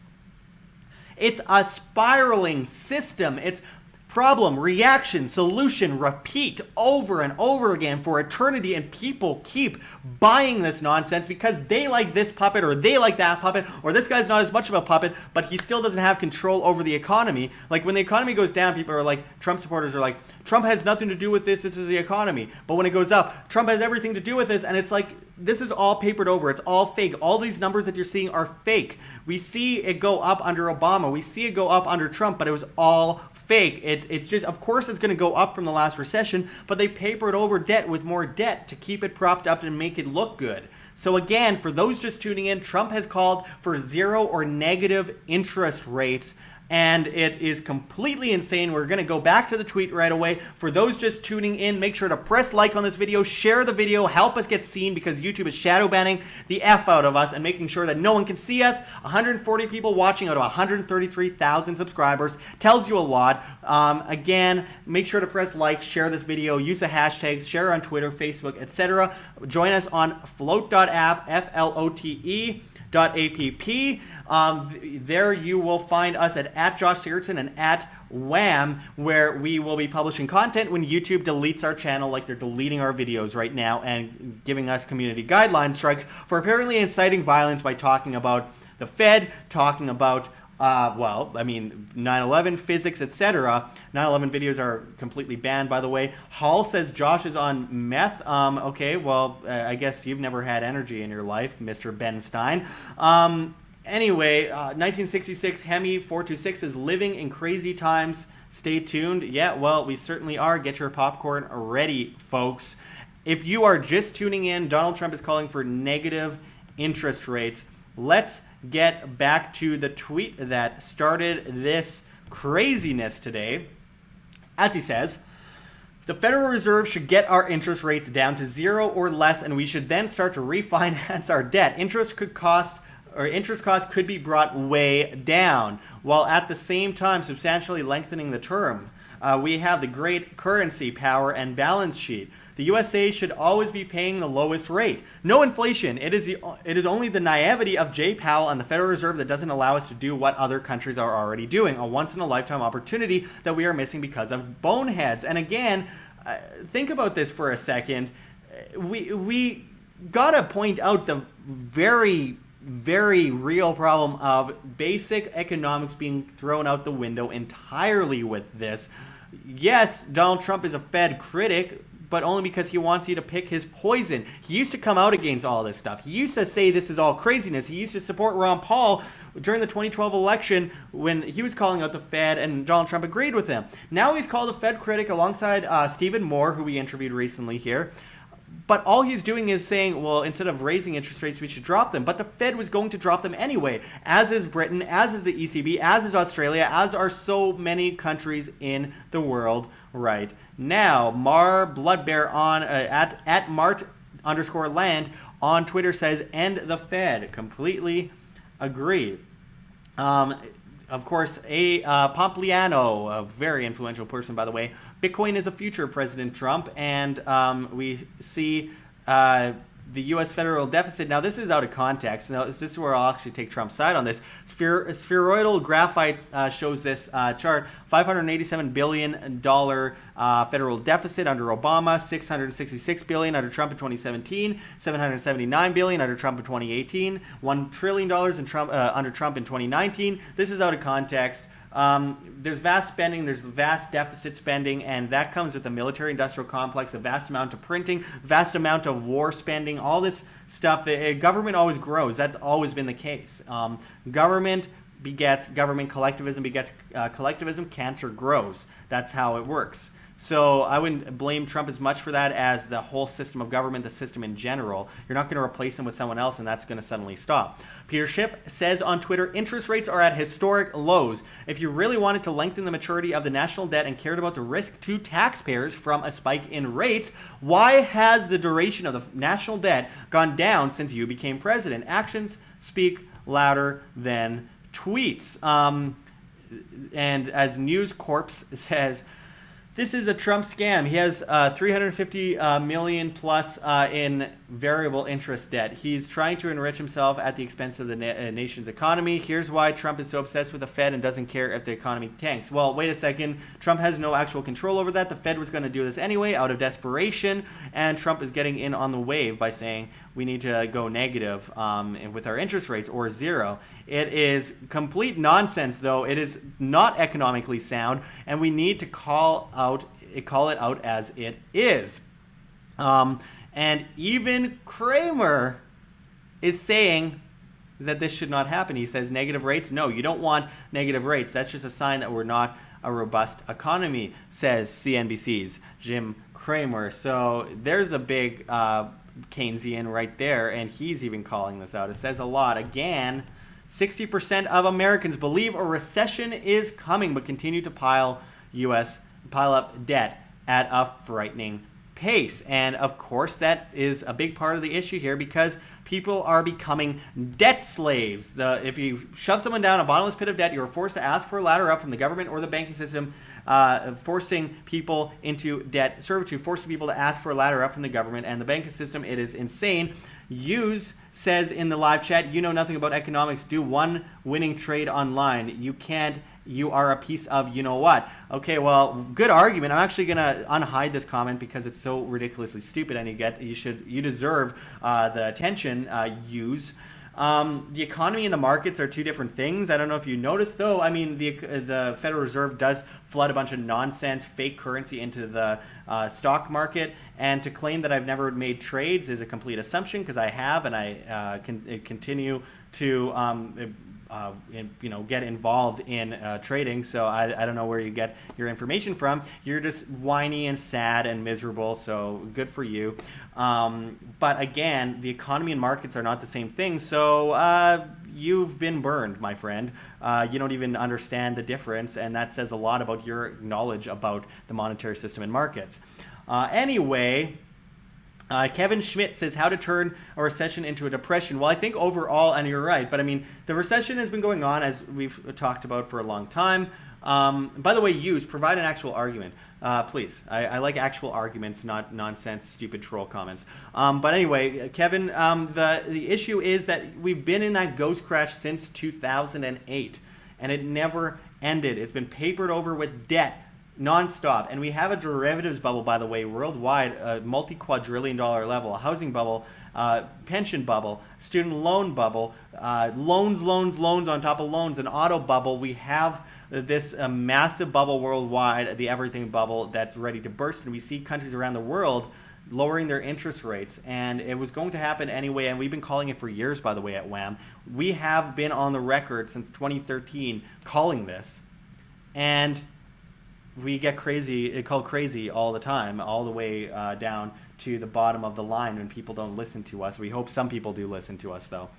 It's a spiraling system. It's problem, reaction, solution, repeat over and over again for eternity, and people keep buying this nonsense because they like this puppet or they like that puppet, or this guy's not as much of a puppet, but he still doesn't have control over the economy. Like when the economy goes down, people are like, Trump supporters are like, Trump has nothing to do with this, this is the economy. But when it goes up, Trump has everything to do with this, and it's like, this is all papered over. It's all fake. All these numbers that you're seeing are fake. We see it go up under Obama. We see it go up under Trump, but it was all fake. It's just, of course it's going to go up from the last recession, but they papered over debt with more debt to keep it propped up and make it look good. So again, for those just tuning in, Trump has called for zero or negative interest rates, and it is completely insane. We're going to go back to the tweet right away. For those just tuning in, make sure to press like on this video, share the video, help us get seen, because YouTube is shadow banning the F out of us and making sure that no one can see us. 140 people watching out of 133,000 subscribers tells you a lot. Again, make sure to press like, share this video, use the hashtags, share on Twitter, Facebook, etc. Join us on flote.app, FLOTE. .app. There you will find us at Josh Sigurdsson and at WAM, where we will be publishing content when YouTube deletes our channel, like they're deleting our videos right now and giving us community guideline strikes for apparently inciting violence by talking about the Fed, talking about 9/11, physics, etc. 9/11 videos are completely banned, by the way. Hall says Josh is on meth. Okay, well, I guess you've never had energy in your life, Mr. Ben Stein. Anyway, 1966 Hemi 426 is living in crazy times. Stay tuned. Yeah, well, we certainly are. Get your popcorn ready, folks. If you are just tuning in, Donald Trump is calling for negative interest rates. Let's get back to the tweet that started this craziness today. As he says, the Federal Reserve should get our interest rates down to zero or less, and we should then start to refinance our debt. Interest costs could be brought way down, while at the same time substantially lengthening the term. We have the great currency power and balance sheet. The USA should always be paying the lowest rate. No inflation. It is only the naivety of Jay Powell and the Federal Reserve that doesn't allow us to do what other countries are already doing. A once-in-a-lifetime opportunity that we are missing because of boneheads. And again, think about this for a second. We gotta point out the very, very real problem of basic economics being thrown out the window entirely with this. Yes, Donald Trump is a Fed critic, but only because he wants you to pick his poison. He used to come out against all this stuff. He used to say this is all craziness. He used to support Ron Paul during the 2012 election when he was calling out the Fed, and Donald Trump agreed with him. Now he's called a Fed critic alongside Stephen Moore, who we interviewed recently here. But all he's doing is saying, well, instead of raising interest rates, we should drop them. But the Fed was going to drop them anyway, as is Britain, as is the ECB, as is Australia, as are so many countries in the world right now. Mar Bloodbear on at Mart_land on Twitter says, end the Fed. Completely agree. Of course, Pompliano, a very influential person, by the way. Bitcoin is a future of President Trump, and we see the U.S. federal deficit. Now, this is out of context. Now, this is where I'll actually take Trump's side on this. Spheroidal graphite shows this chart. $587 billion federal deficit under Obama, $666 billion under Trump in 2017, $779 billion under Trump in 2018, $1 trillion under Trump in 2019. This is out of context. There's vast spending, there's vast deficit spending, and that comes with the military-industrial complex, a vast amount of printing, vast amount of war spending, all this stuff. Government always grows. That's always been the case. Government begets government, collectivism begets collectivism, cancer grows. That's how it works. So I wouldn't blame Trump as much for that as the whole system of government, the system in general. You're not going to replace him with someone else, and that's going to suddenly stop. Peter Schiff says on Twitter, interest rates are at historic lows. If you really wanted to lengthen the maturity of the national debt and cared about the risk to taxpayers from a spike in rates, why has the duration of the national debt gone down since you became president? Actions speak louder than tweets. And as News Corp says, this is a Trump scam. He has $350 million plus in variable interest debt. He's trying to enrich himself at the expense of the nation's economy. Here's why Trump is so obsessed with the Fed and doesn't care if the economy tanks. Well, wait a second. Trump has no actual control over that. The Fed was going to do this anyway out of desperation, and Trump is getting in on the wave by saying we need to go negative with our interest rates or zero. It is complete nonsense, though. It is not economically sound, and we need to call it out as it is. And even Kramer is saying that this should not happen. He says negative rates. No, you don't want negative rates. That's just a sign that we're not a robust economy, says CNBC's Jim Cramer. So there's a big Keynesian right there, and he's even calling this out. It says a lot. Again, 60% of Americans believe a recession is coming, but continue to pile up debt at a frightening pace. And of course, that is a big part of the issue here because people are becoming debt slaves. If you shove someone down a bottomless pit of debt, you are forced to ask for a ladder up from the government or the banking system, forcing people into debt servitude, forcing people to ask for a ladder up from the government and the banking system. It is insane. Hughes says in the live chat, you know nothing about economics. Do one winning trade online. You can't. You are a piece of you know what. Okay, well, good argument. I'm actually gonna unhide this comment because it's so ridiculously stupid, and you deserve the attention. Hughes. The economy and the markets are two different things. I don't know if you noticed, though. I mean, the Federal Reserve does flood a bunch of nonsense, fake currency into the stock market. And to claim that I've never made trades is a complete assumption because I have, and I continue to get involved in trading. So I don't know where you get your information from. You're just whiny and sad and miserable. So good for you. But again, the economy and markets are not the same thing. So you've been burned, my friend. You don't even understand the difference. And that says a lot about your knowledge about the monetary system and markets. Anyway, Kevin Schmidt says how to turn a recession into a depression. Well, I think overall, and you're right, but I mean, the recession has been going on as we've talked about for a long time. By the way, provide an actual argument, please. I like actual arguments, not nonsense, stupid troll comments. But anyway, Kevin, the issue is that we've been in that ghost crash since 2008, and it never ended. It's been papered over with debt nonstop. And we have a derivatives bubble, by the way, worldwide, a multi-quadrillion-dollar level, a housing bubble, pension bubble, student loan bubble, loans on top of loans, an auto bubble. We have this massive bubble worldwide, the everything bubble that's ready to burst. And we see countries around the world lowering their interest rates, and it was going to happen anyway, and we've been calling it for years, by the way, at WHAM. We have been on the record since 2013 calling this, and we get called crazy all the time, all the way down to the bottom of the line when people don't listen to us. We hope some people do listen to us, though.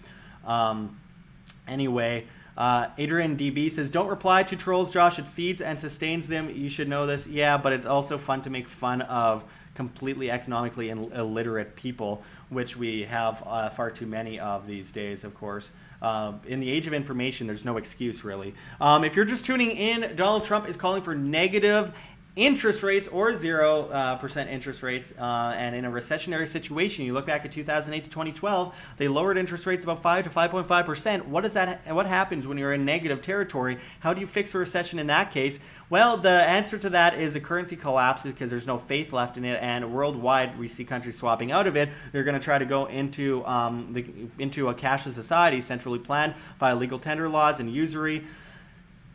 Anyway, Adrian DB says, don't reply to trolls, Josh. It feeds and sustains them. You should know this. Yeah, but it's also fun to make fun of completely economically illiterate people, which we have far too many of these days, of course. In the age of information, there's no excuse, really. If you're just tuning in, Donald Trump is calling for negative interest rates or 0% interest rates, and in a recessionary situation, you look back at 2008 to 2012, they lowered interest rates about 5 to 5.5%. What happens when you're in negative territory? How do you fix a recession in that case? Well, the answer to that is the currency collapses because there's no faith left in it, and worldwide we see countries swapping out of it. They're going to try to go into a cashless society, centrally planned by legal tender laws and usury.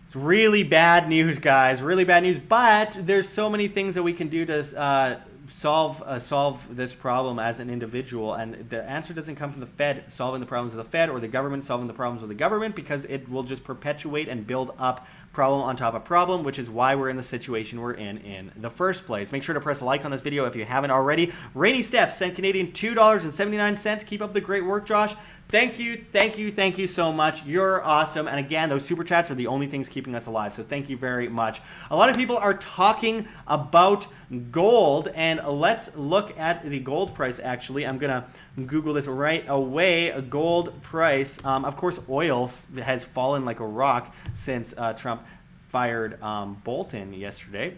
It's really bad news, guys. Really bad news. But there's so many things that we can do to solve this problem as an individual. And the answer doesn't come from the Fed solving the problems of the Fed or the government solving the problems of the government, because it will just perpetuate and build up problem on top of problem, which is why we're in the situation we're in the first place. Make sure to press like on this video if you haven't already. Rainy Steps sent Canadian $2.79. Keep up the great work, Josh. Thank you so much. You're awesome. And again, those super chats are the only things keeping us alive, so thank you very much. A lot of people are talking about gold, and let's look at the gold price. Actually, I'm gonna Google this right away. A gold price. Of course, oil has fallen like a rock since Trump fired Bolton yesterday.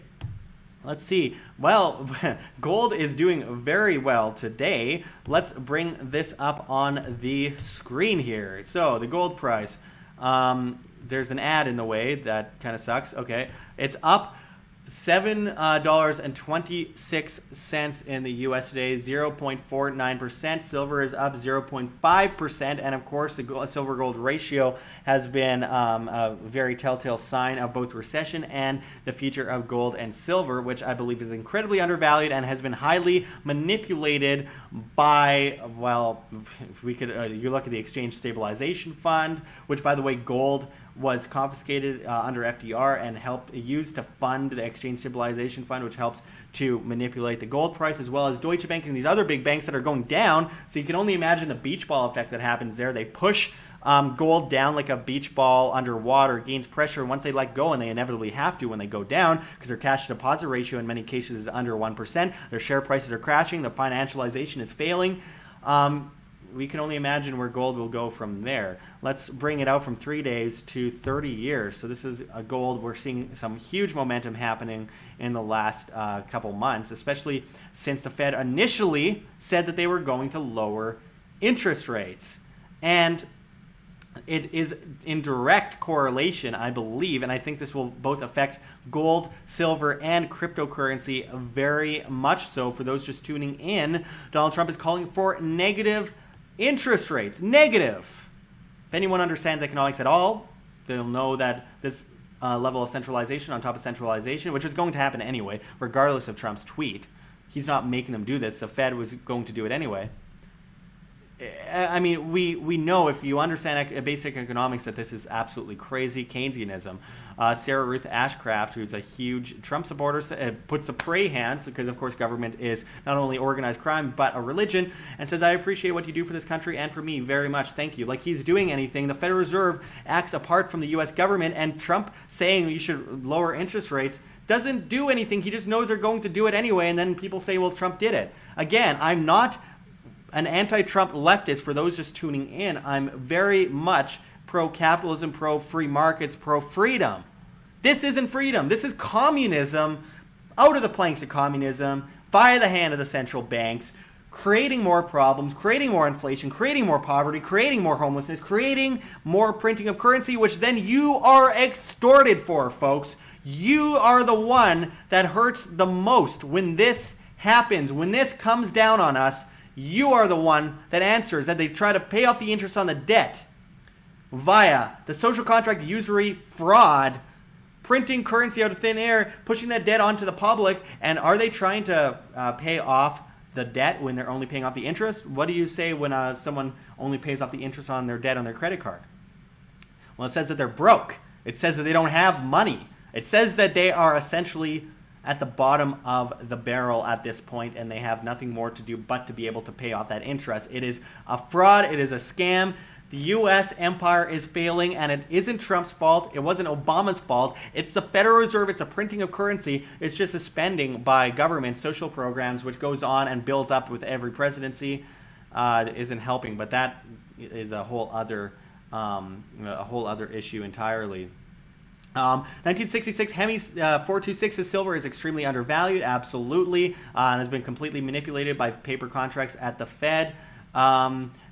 Let's see. Well, gold is doing very well today. Let's bring this up on the screen here. So the gold price, there's an ad in the way that kind of sucks. Okay, it's up $7.26 in the US today, 0.49%. Silver is up 0.5%. And of course, the silver gold ratio has been a very telltale sign of both recession and the future of gold and silver, which I believe is incredibly undervalued and has been highly manipulated by, well, if we could, you look at the Exchange Stabilization Fund, which, by the way, gold was confiscated under FDR and used to fund the Exchange Stabilization Fund, which helps to manipulate the gold price, as well as Deutsche Bank and these other big banks that are going down. So you can only imagine the beach ball effect that happens there. They push gold down like a beach ball underwater, gains pressure. Once they let go, and they inevitably have to when they go down, because their cash to deposit ratio in many cases is under 1%, their share prices are crashing, the financialization is failing. We can only imagine where gold will go from there. Let's bring it out from 3 days to 30 years. So this is a gold. We're seeing some huge momentum happening in the last couple months, especially since the Fed initially said that they were going to lower interest rates. And it is in direct correlation, I believe, and I think this will both affect gold, silver, and cryptocurrency very much so. For those just tuning in, Donald Trump is calling for negative interest rates. Negative. If anyone understands economics at all, they'll know that this level of centralization on top of centralization, which is going to happen anyway, regardless of Trump's tweet. He's not making them do this. The Fed was going to do it anyway. I mean, we know, if you understand basic economics, that this is absolutely crazy Keynesianism. Sarah Ruth Ashcraft, who's a huge Trump supporter, puts a pray hands, because of course government is not only organized crime but a religion, and says, I appreciate what you do for this country and for me very much, thank you. Like he's doing anything. The Federal Reserve acts apart from the US government, and Trump saying you should lower interest rates doesn't do anything. He just knows they're going to do it anyway, and then people say, well, Trump did it. Again, I'm not an anti-Trump leftist. For those just tuning in, I'm very much pro-capitalism, pro-free markets, pro-freedom. This isn't freedom. This is communism, out of the planks of communism, via the hand of the central banks, creating more problems, creating more inflation, creating more poverty, creating more homelessness, creating more printing of currency, which then you are extorted for, folks. You are the one that hurts the most when this happens. When this comes down on us, you are the one that answers, that they try to pay off the interest on the debt via the social contract usury fraud, printing currency out of thin air, pushing that debt onto the public. And are they trying to pay off the debt when they're only paying off the interest? What do you say when someone only pays off the interest on their debt on their credit card? Well, it says that they're broke. It says that they don't have money. It says that they are essentially at the bottom of the barrel at this point, and they have nothing more to do but to be able to pay off that interest. It is a fraud. It is a scam. The U.S. empire is failing, and it isn't Trump's fault. It wasn't Obama's fault. It's the Federal Reserve. It's a printing of currency. It's just a spending by government, social programs, which goes on and builds up with every presidency. Isn't helping, but that is a whole other issue entirely. 1966 Hemi 426 silver is extremely undervalued, absolutely, and has been completely manipulated by paper contracts at the Fed.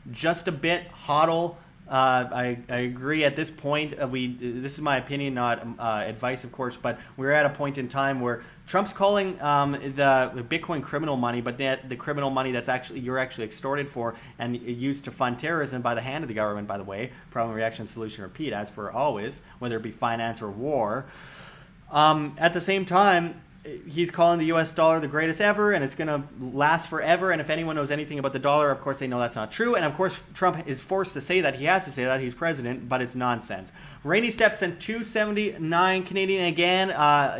Just a bit hodl. I agree at this point. This is my opinion, not advice, of course, but we're at a point in time where Trump's calling the Bitcoin criminal money, but the criminal money that's you're actually extorted for and used to fund terrorism by the hand of the government, by the way. Problem, reaction, solution, repeat, as for always, whether it be finance or war. At the same time, he's calling the U.S. dollar the greatest ever, and it's going to last forever. And if anyone knows anything about the dollar, of course, they know that's not true. And of course, Trump is forced to say that. He has to say that. He's president, but it's nonsense. Rainy Steps sent $2.79 Canadian again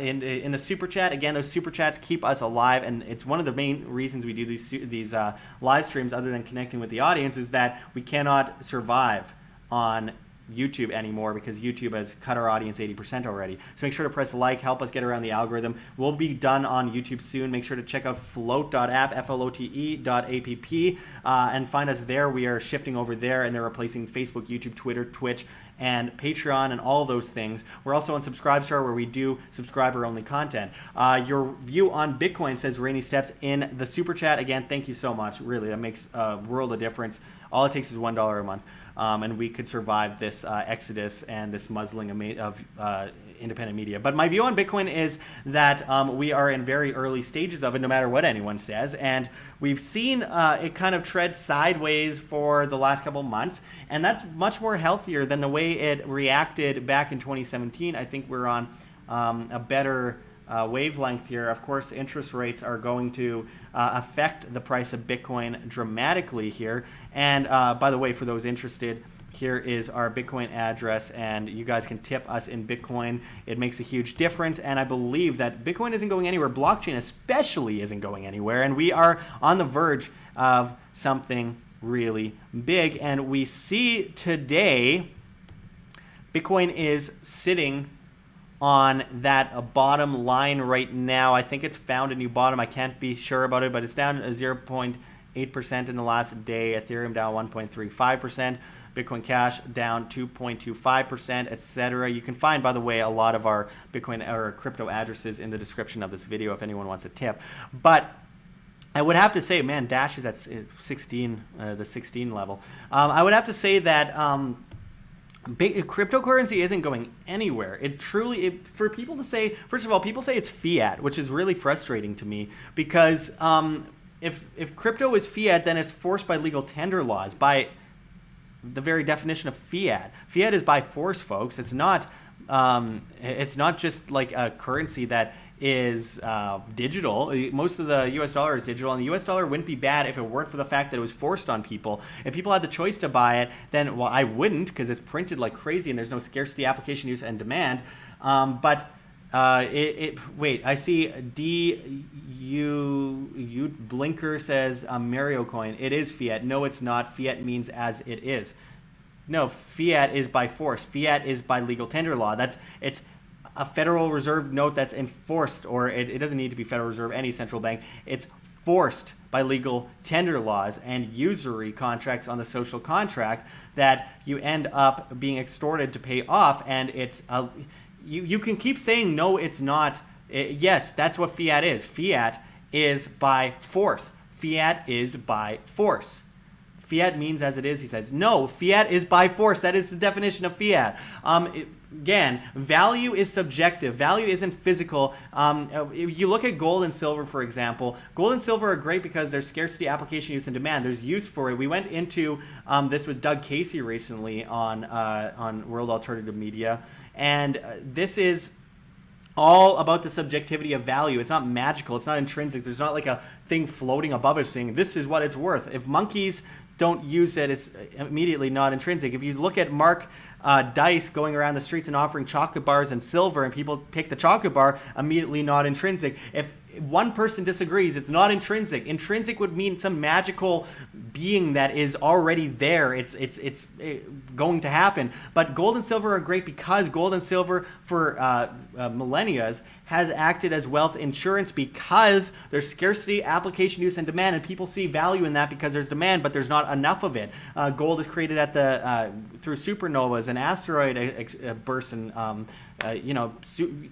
in the super chat. Again, those super chats keep us alive, and it's one of the main reasons we do these live streams, other than connecting with the audience, is that we cannot survive on YouTube anymore because YouTube has cut our audience 80% already. So make sure to press like, help us get around the algorithm. We'll be done on YouTube soon. Make sure to check out flote.app, flote.app, and find us there. We are shifting over there, and they're replacing Facebook, YouTube, Twitter, Twitch, and Patreon, and all those things. We're also on Subscribestar, where we do subscriber-only content. Your view on Bitcoin, says Rainy Steps in the super chat. Again, thank you so much. Really, that makes a world of difference. All it takes is $1 a month. And we could survive this exodus and this muzzling of independent media. But my view on Bitcoin is that we are in very early stages of it, no matter what anyone says. And we've seen it kind of tread sideways for the last couple of months. And that's much more healthier than the way it reacted back in 2017. I think we're on a better wavelength here. Of course, interest rates are going to affect the price of Bitcoin dramatically here. And by the way, for those interested, here is our Bitcoin address, and you guys can tip us in Bitcoin. It makes a huge difference, and I believe that Bitcoin isn't going anywhere. Blockchain especially isn't going anywhere, and we are on the verge of something really big. And we see today Bitcoin is sitting on that bottom line right now. I think it's found a new bottom. I can't be sure about it, but it's down 0.8% in the last day. Ethereum down 1.35%. Bitcoin Cash down 2.25%, etc. You can find, by the way, a lot of our Bitcoin or crypto addresses in the description of this video if anyone wants a tip. But I would have to say, man, Dash is at 16, the 16 level. I would have to say that cryptocurrency isn't going anywhere. It truly, for people to say, first of all, people say it's fiat, which is really frustrating to me, because if crypto is fiat, then it's forced by legal tender laws, by the very definition of fiat. Fiat is by force, folks. It's not just like a currency that is digital. Most of the US dollar is digital, and the US dollar wouldn't be bad if it weren't for the fact that it was forced on people. If people had the choice to buy it, then, well, I wouldn't, because it's printed like crazy and there's no scarcity, application, use, and demand. Wait, I see DU Blinker says Mario coin. It is fiat. No, it's not. Fiat means as it is. No, fiat is by force. Fiat is by legal tender law. It's a Federal Reserve note that's enforced, or it doesn't need to be Federal Reserve, any central bank. It's forced by legal tender laws and usury contracts on the social contract that you end up being extorted to pay off. And it's you can keep saying, no, it's not. Yes, that's what fiat is. Fiat is by force. fiat is by force. Fiat means as it is, he says. No, fiat is by force. That is the definition of fiat. Again, value is subjective. Value isn't physical. If you look at gold and silver, for example, gold and silver are great because there's scarcity, application, use, and demand. There's use for it. We went into this with Doug Casey recently on World Alternative Media, and this is all about the subjectivity of value. It's not magical. It's not intrinsic. There's not like a thing floating above it saying this is what it's worth. If monkeys don't use it, it's immediately not intrinsic. If you look at Mark Dice going around the streets and offering chocolate bars and silver, and people pick the chocolate bar, immediately not intrinsic. If one person disagrees, it's not intrinsic. Intrinsic would mean some magical being that is already there. It's going to happen. But gold and silver are great because gold and silver for millennia has acted as wealth insurance because there's scarcity, application, use, and demand, and people see value in that because there's demand, but there's not enough of it. Gold is created at through supernovas and asteroid bursts and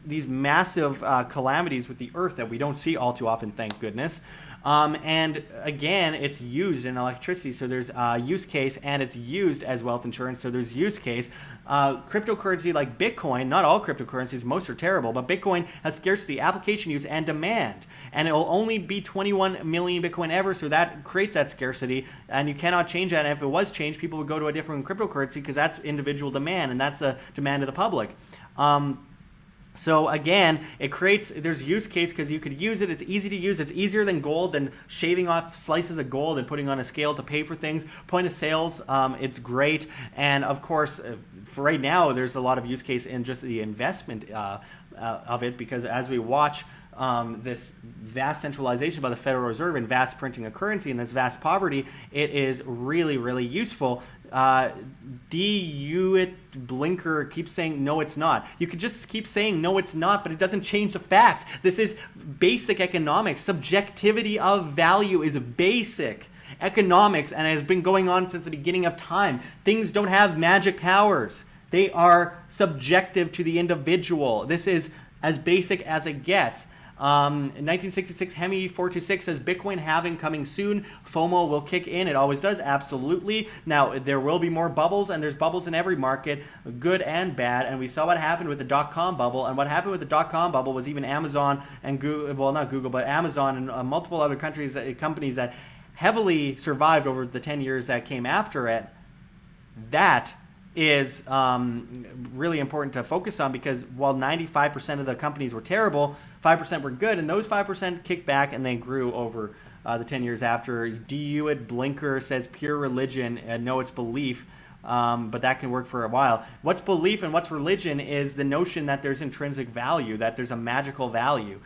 these massive calamities with the Earth that we don't see all too often, thank goodness. And again, it's used in electricity, so there's use case, and it's used as wealth insurance, so there's use case. Cryptocurrency like Bitcoin, not all cryptocurrencies, most are terrible, but Bitcoin has scarcity, application, use, and demand. And it will only be 21 million Bitcoin ever, so that creates that scarcity, and you cannot change that. And if it was changed, people would go to a different cryptocurrency because that's individual demand, and that's the demand of the public. So again, there's use case because you could use it. It's easy to use. It's easier than gold, than shaving off slices of gold and putting on a scale to pay for things. Point of sales, it's great. And of course, for right now, there's a lot of use case in just the investment of it, because as we watch this vast centralization by the Federal Reserve and vast printing of currency and this vast poverty, it is really, really useful. D-U-it Blinker keeps saying, no, it's not. You could just keep saying, no, it's not, but it doesn't change the fact. This is basic economics. Subjectivity of value is basic economics and has been going on since the beginning of time. Things don't have magic powers. They are subjective to the individual. This is as basic as it gets. In 1966, Hemi426 says Bitcoin halving coming soon. FOMO will kick in. It always does. Absolutely. Now, there will be more bubbles, and there's bubbles in every market, good and bad. And we saw what happened with the dot-com bubble. And what happened with the dot-com bubble was even Amazon and Google, well, not Google, but Amazon and multiple other companies that heavily survived over the 10 years that came after it. That is really important to focus on, because while 95% of the companies were terrible, 5% were good, and those 5% kicked back and they grew over the 10 years after. D-U-it Blinker says pure religion, and no, it's belief, but that can work for a while. What's belief and what's religion is the notion that there's intrinsic value, that there's a magical value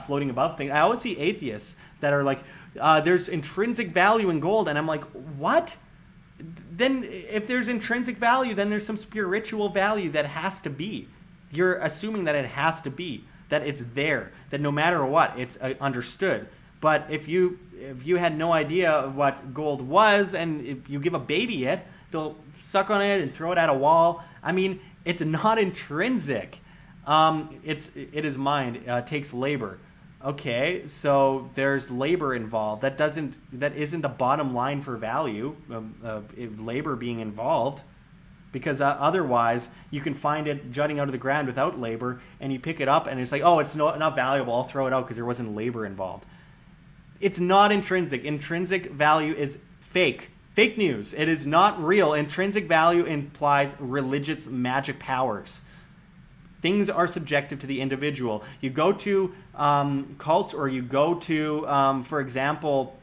floating above things. I always see atheists that are like, there's intrinsic value in gold, and I'm like, what? Then if there's intrinsic value, then there's some spiritual value that has to be. You're assuming that it has to be, that it's there, that no matter what, it's understood. But if you had no idea what gold was, and if you give a baby it, they'll suck on it and throw it at a wall. I mean, it's not intrinsic. It is mind. Takes labor. Okay, so there's labor involved. That isn't the bottom line for value, labor being involved, because otherwise you can find it jutting out of the ground without labor, and you pick it up and it's like, oh, it's not valuable, I'll throw it out because there wasn't labor involved. It's not intrinsic. Intrinsic value is fake news. It is not real. Intrinsic value implies religious magic powers. Things are subjective to the individual. You go to cults, or you go to, for example,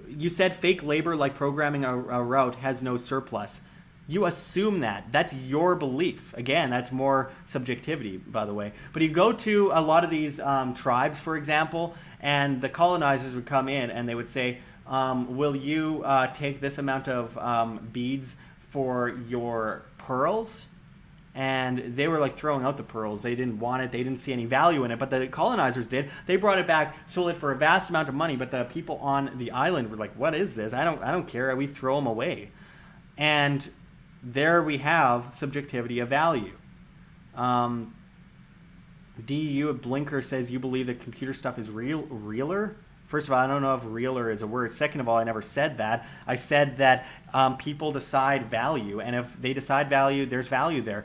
you said fake labor like programming a route has no surplus. You assume that. That's your belief. Again, that's more subjectivity, by the way. But you go to a lot of these tribes, for example, and the colonizers would come in and they would say, will you take this amount of beads for your pearls? And they were like throwing out the pearls. They didn't want it. They didn't see any value in it. But the colonizers did. They brought it back, sold it for a vast amount of money. But the people on the island were like, "What is this? I don't care. We throw them away." And there we have subjectivity of value. D.U. Blinker says you believe that computer stuff is realer. first of all, I don't know if realer is a word. Second of all, I never said that. I said that people decide value, and if they decide value, there's value there.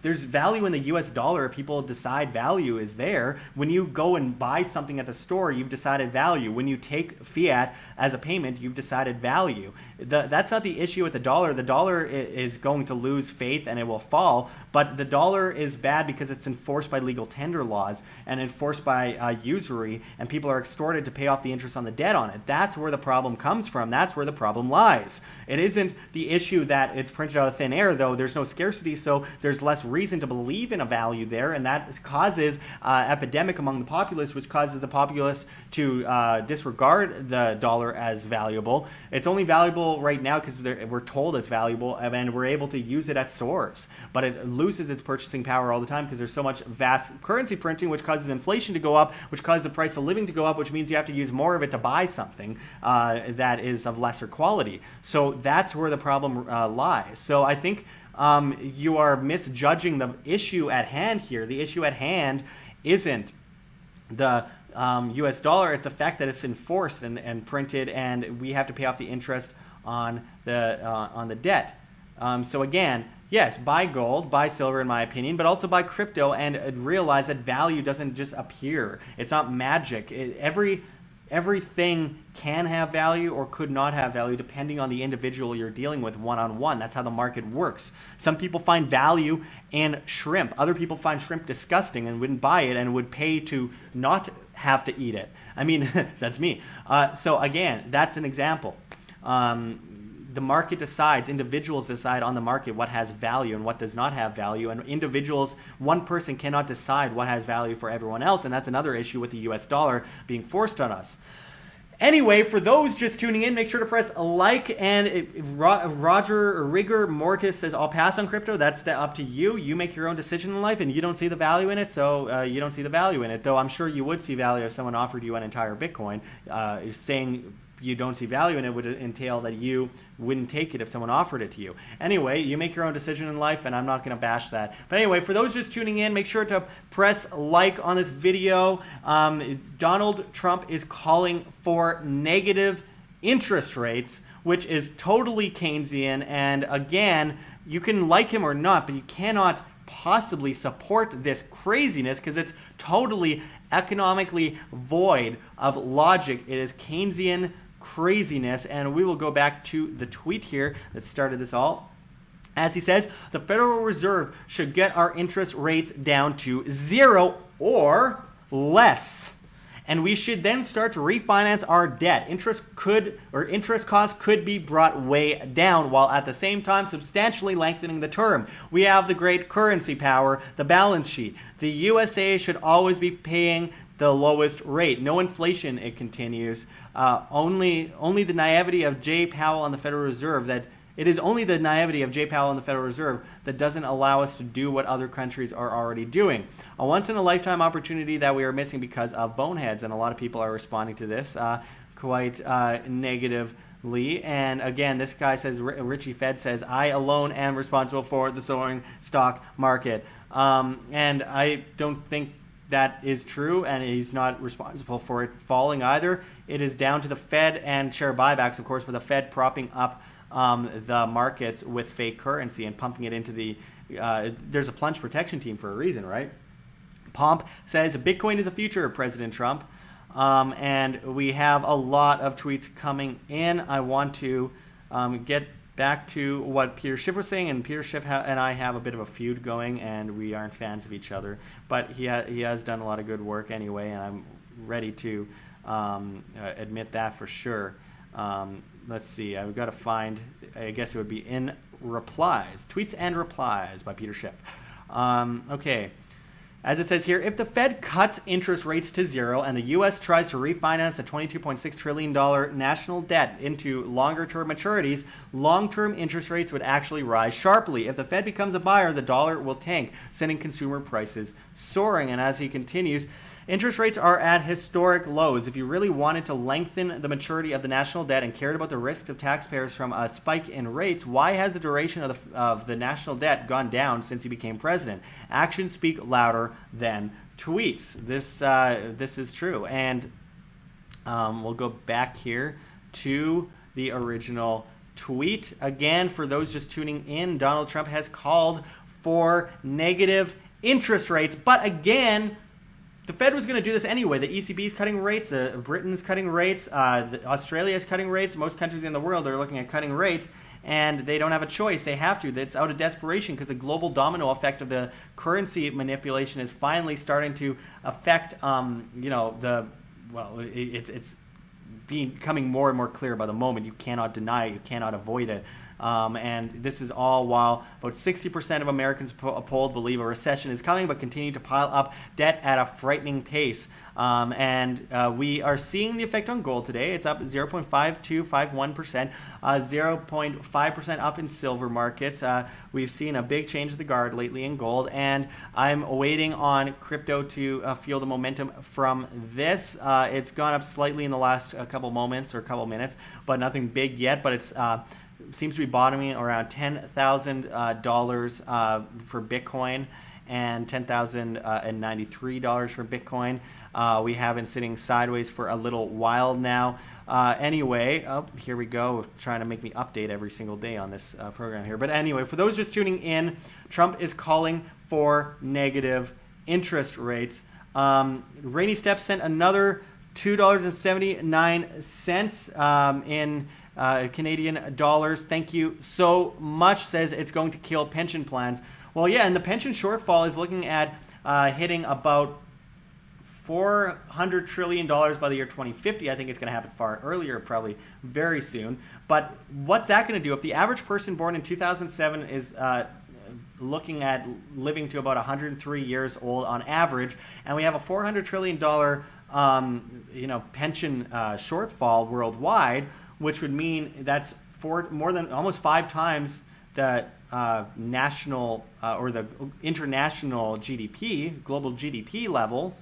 There's value in the US dollar. People decide value is there. When you go and buy something at the store, you've decided value. When you take fiat as a payment, you've decided value. That's not the issue with the dollar. The dollar is going to lose faith and it will fall, but the dollar is bad because it's enforced by legal tender laws and enforced by usury, and people are extorted to pay off the interest on the debt on it. That's where the problem comes from. That's where the problem lies. It isn't the issue that it's printed out of thin air, though. There's no scarcity, so there's less reason to believe in a value there, and that causes epidemic among the populace, which causes the populace to disregard the dollar as valuable. It's only valuable right now because we're told it's valuable and we're able to use it at stores, but it loses its purchasing power all the time because there's so much vast currency printing, which causes inflation to go up, which causes the price of living to go up, which means you have to use more of it to buy something that is of lesser quality. So that's where the problem lies. So I think you are misjudging the issue at hand here. The issue at hand isn't the US dollar. It's the fact that it's enforced and printed, and we have to pay off the interest on the debt. So again, yes, buy gold, buy silver in my opinion, but also buy crypto and realize that value doesn't just appear. It's not magic. Everything can have value or could not have value depending on the individual you're dealing with one-on-one. That's how the market works. Some people find value in shrimp. Other people find shrimp disgusting and wouldn't buy it and would pay to not have to eat it. I mean, that's me. So again, that's an example. The market decides, individuals decide on the market what has value and what does not have value, and individuals, one person cannot decide what has value for everyone else, and that's another issue with the US dollar being forced on us. Anyway, for those just tuning in, make sure to press like, and if Roger Rigor Mortis says, I'll pass on crypto, that's up to you. You make your own decision in life, and you don't see the value in it, so you don't see the value in it, though I'm sure you would see value if someone offered you an entire Bitcoin. Saying you don't see value in it would entail that you wouldn't take it if someone offered it to you. Anyway, you make your own decision in life, and I'm not going to bash that. But anyway, for those just tuning in, make sure to press like on this video. Donald Trump is calling for negative interest rates, which is totally Keynesian. And again, you can like him or not, but you cannot possibly support this craziness because it's totally economically void of logic. It is Keynesian craziness, and we will go back to the tweet here that started this all. As he says, the Federal Reserve should get our interest rates down to 0 or less, and we should then start to refinance our debt. Interest costs could be brought way down, while at the same time substantially lengthening the term. We have the great currency power, the balance sheet. The USA should always be paying the lowest rate. No inflation, it continues. Only the naivety of Jay Powell on the Federal Reserve that it is only the naivety of Jay Powell on the Federal Reserve that doesn't allow us to do what other countries are already doing. A once-in-a-lifetime opportunity that we are missing because of boneheads, and a lot of people are responding to this quite negatively. And again, this guy says, Richie Fed says, I alone am responsible for the soaring stock market. And I don't think that is true, and he's not responsible for it falling either. It is down to the Fed and share buybacks, of course, with the Fed propping up the markets with fake currency and pumping it into the there's a plunge protection team for a reason, right? Pomp says Bitcoin is the future of President Trump. And we have a lot of tweets coming in. I want to get back to what Peter Schiff was saying, and Peter Schiff and I have a bit of a feud going, and we aren't fans of each other, but he has done a lot of good work anyway, and I'm ready to admit that for sure. Let's see, I've got to find, I guess it would be in replies, tweets and replies by Peter Schiff. Okay. As it says here, if the Fed cuts interest rates to 0 and the U.S. tries to refinance the $22.6 trillion national debt into longer-term maturities, long-term interest rates would actually rise sharply. If the Fed becomes a buyer, the dollar will tank, sending consumer prices soaring. And as he continues, interest rates are at historic lows. If you really wanted to lengthen the maturity of the national debt and cared about the risk of taxpayers from a spike in rates, why has the duration of the national debt gone down since he became president? Actions speak louder than tweets. This is true. And We'll go back here to the original tweet. Again, for those just tuning in, Donald Trump has called for negative interest rates. But again, the Fed was going to do this anyway. The ECB is cutting rates. Britain's cutting rates. Australia is cutting rates. Most countries in the world are looking at cutting rates, and they don't have a choice. They have to. It's out of desperation because the global domino effect of the currency manipulation is finally starting to affect, it's becoming more and more clear by the moment. You cannot deny it. You cannot avoid it. And this is all while about 60% of Americans polled believe a recession is coming, but continue to pile up debt at a frightening pace. We are seeing the effect on gold today. It's up 0.5251%, 0.5% up in silver markets. We've seen a big change of the guard lately in gold, and I'm waiting on crypto to feel the momentum from this. It's gone up slightly in the last couple moments or couple minutes, but nothing big yet. But it's seems to be bottoming around $10,000 for Bitcoin and $10,093 for Bitcoin. We have been sitting sideways for a little while now. Anyway, here we go, trying to make me update every single day on this program here. But anyway, for those just tuning in, Trump is calling for negative interest rates. Rainy Steps sent another $2.79 in Canadian dollars. Thank you so much. Says it's going to kill pension plans. Well, yeah, and the pension shortfall is looking at hitting about $400 trillion by the year 2050. I think it's going to happen far earlier, probably very soon. But what's that going to do? If the average person born in 2007 is looking at living to about 103 years old on average, and we have a $400 trillion pension shortfall worldwide, which would mean that's more than almost 5 times the national or the international GDP, global GDP levels.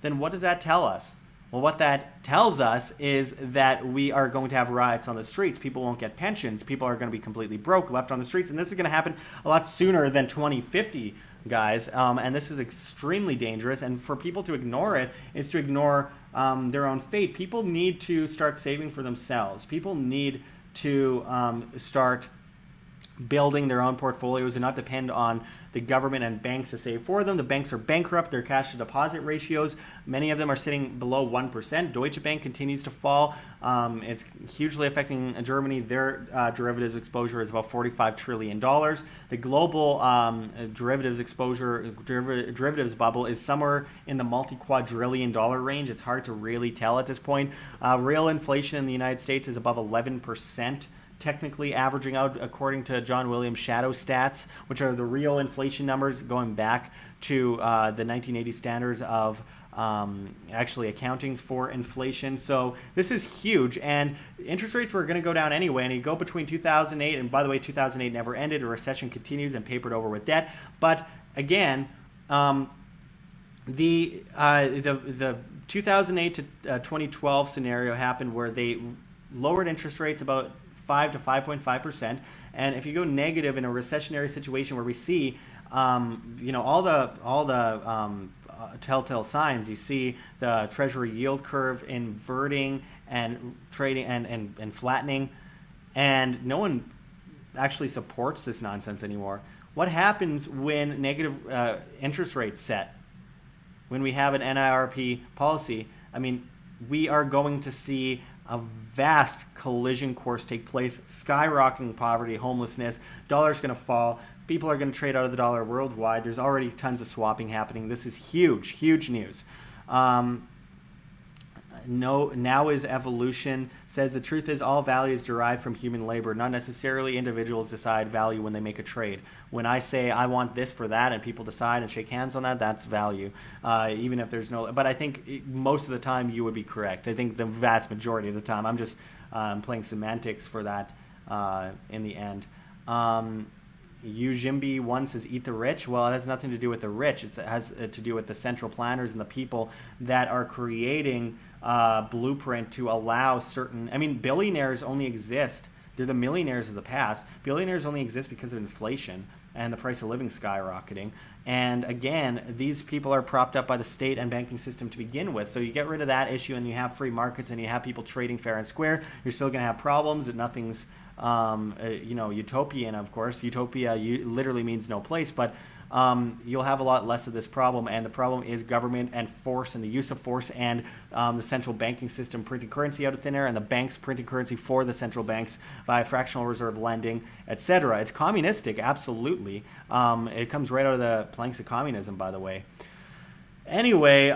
Then what does that tell us? Well, what that tells us is that we are going to have riots on the streets. People won't get pensions. People are going to be completely broke, left on the streets. And this is going to happen a lot sooner than 2050, guys. And this is extremely dangerous. And for people to ignore it is to ignore their own fate. People need to start saving for themselves. People need to start building their own portfolios and not depend on the government and banks to save for them. The banks are bankrupt. Their cash to deposit ratios, many of them are sitting below 1%. Deutsche Bank continues to fall. It's hugely affecting Germany. Their derivatives exposure is about $45 trillion. The global derivatives exposure, derivatives bubble is somewhere in the multi-quadrillion dollar range. It's hard to really tell at this point. Real inflation in the United States is above 11%. Technically averaging out according to John Williams' shadow stats, which are the real inflation numbers going back to the 1980 standards of actually accounting for inflation. So this is huge, and interest rates were going to go down anyway, and you go between 2008, and by the way, 2008 never ended, a recession continues and papered over with debt. But again, the 2008 to 2012 scenario happened where they lowered interest rates about 5 to 5.5%, and if you go negative in a recessionary situation where we see, all the telltale signs, you see the Treasury yield curve inverting and trading and flattening, and no one actually supports this nonsense anymore. What happens when negative interest rates set? When we have an NIRP policy, I mean, we are going to see a vast collision course take place, skyrocketing poverty, homelessness, dollar's going to fall, people are going to trade out of the dollar worldwide. There's already tons of swapping happening. This is huge, huge news. Now is evolution says the truth is all value is derived from human labor. Not necessarily individuals decide value when they make a trade. When I say I want this for that and people decide and shake hands on that, that's value. Even if there's no, but I think most of the time you would be correct. I think the vast majority of the time, I'm just playing semantics for that in the end. Ujimbi one says eat the rich. Well, it has nothing to do with the rich. It has to do with the central planners and the people that are creating blueprint to allow certain, I mean, billionaires only exist They're the millionaires of the past. Billionaires only exist because of inflation and the price of living skyrocketing. And again, these people are propped up by the state and banking system to begin with. So you get rid of that issue and you have free markets and you have people trading fair and square. You're still going to have problems. That nothing's utopian, of course. Utopia literally means no place, but you'll have a lot less of this problem, and the problem is government and force and the use of force and the central banking system printing currency out of thin air and the banks printing currency for the central banks via fractional reserve lending, etc. It's communistic, absolutely. It comes right out of the planks of communism, by the way. Anyway,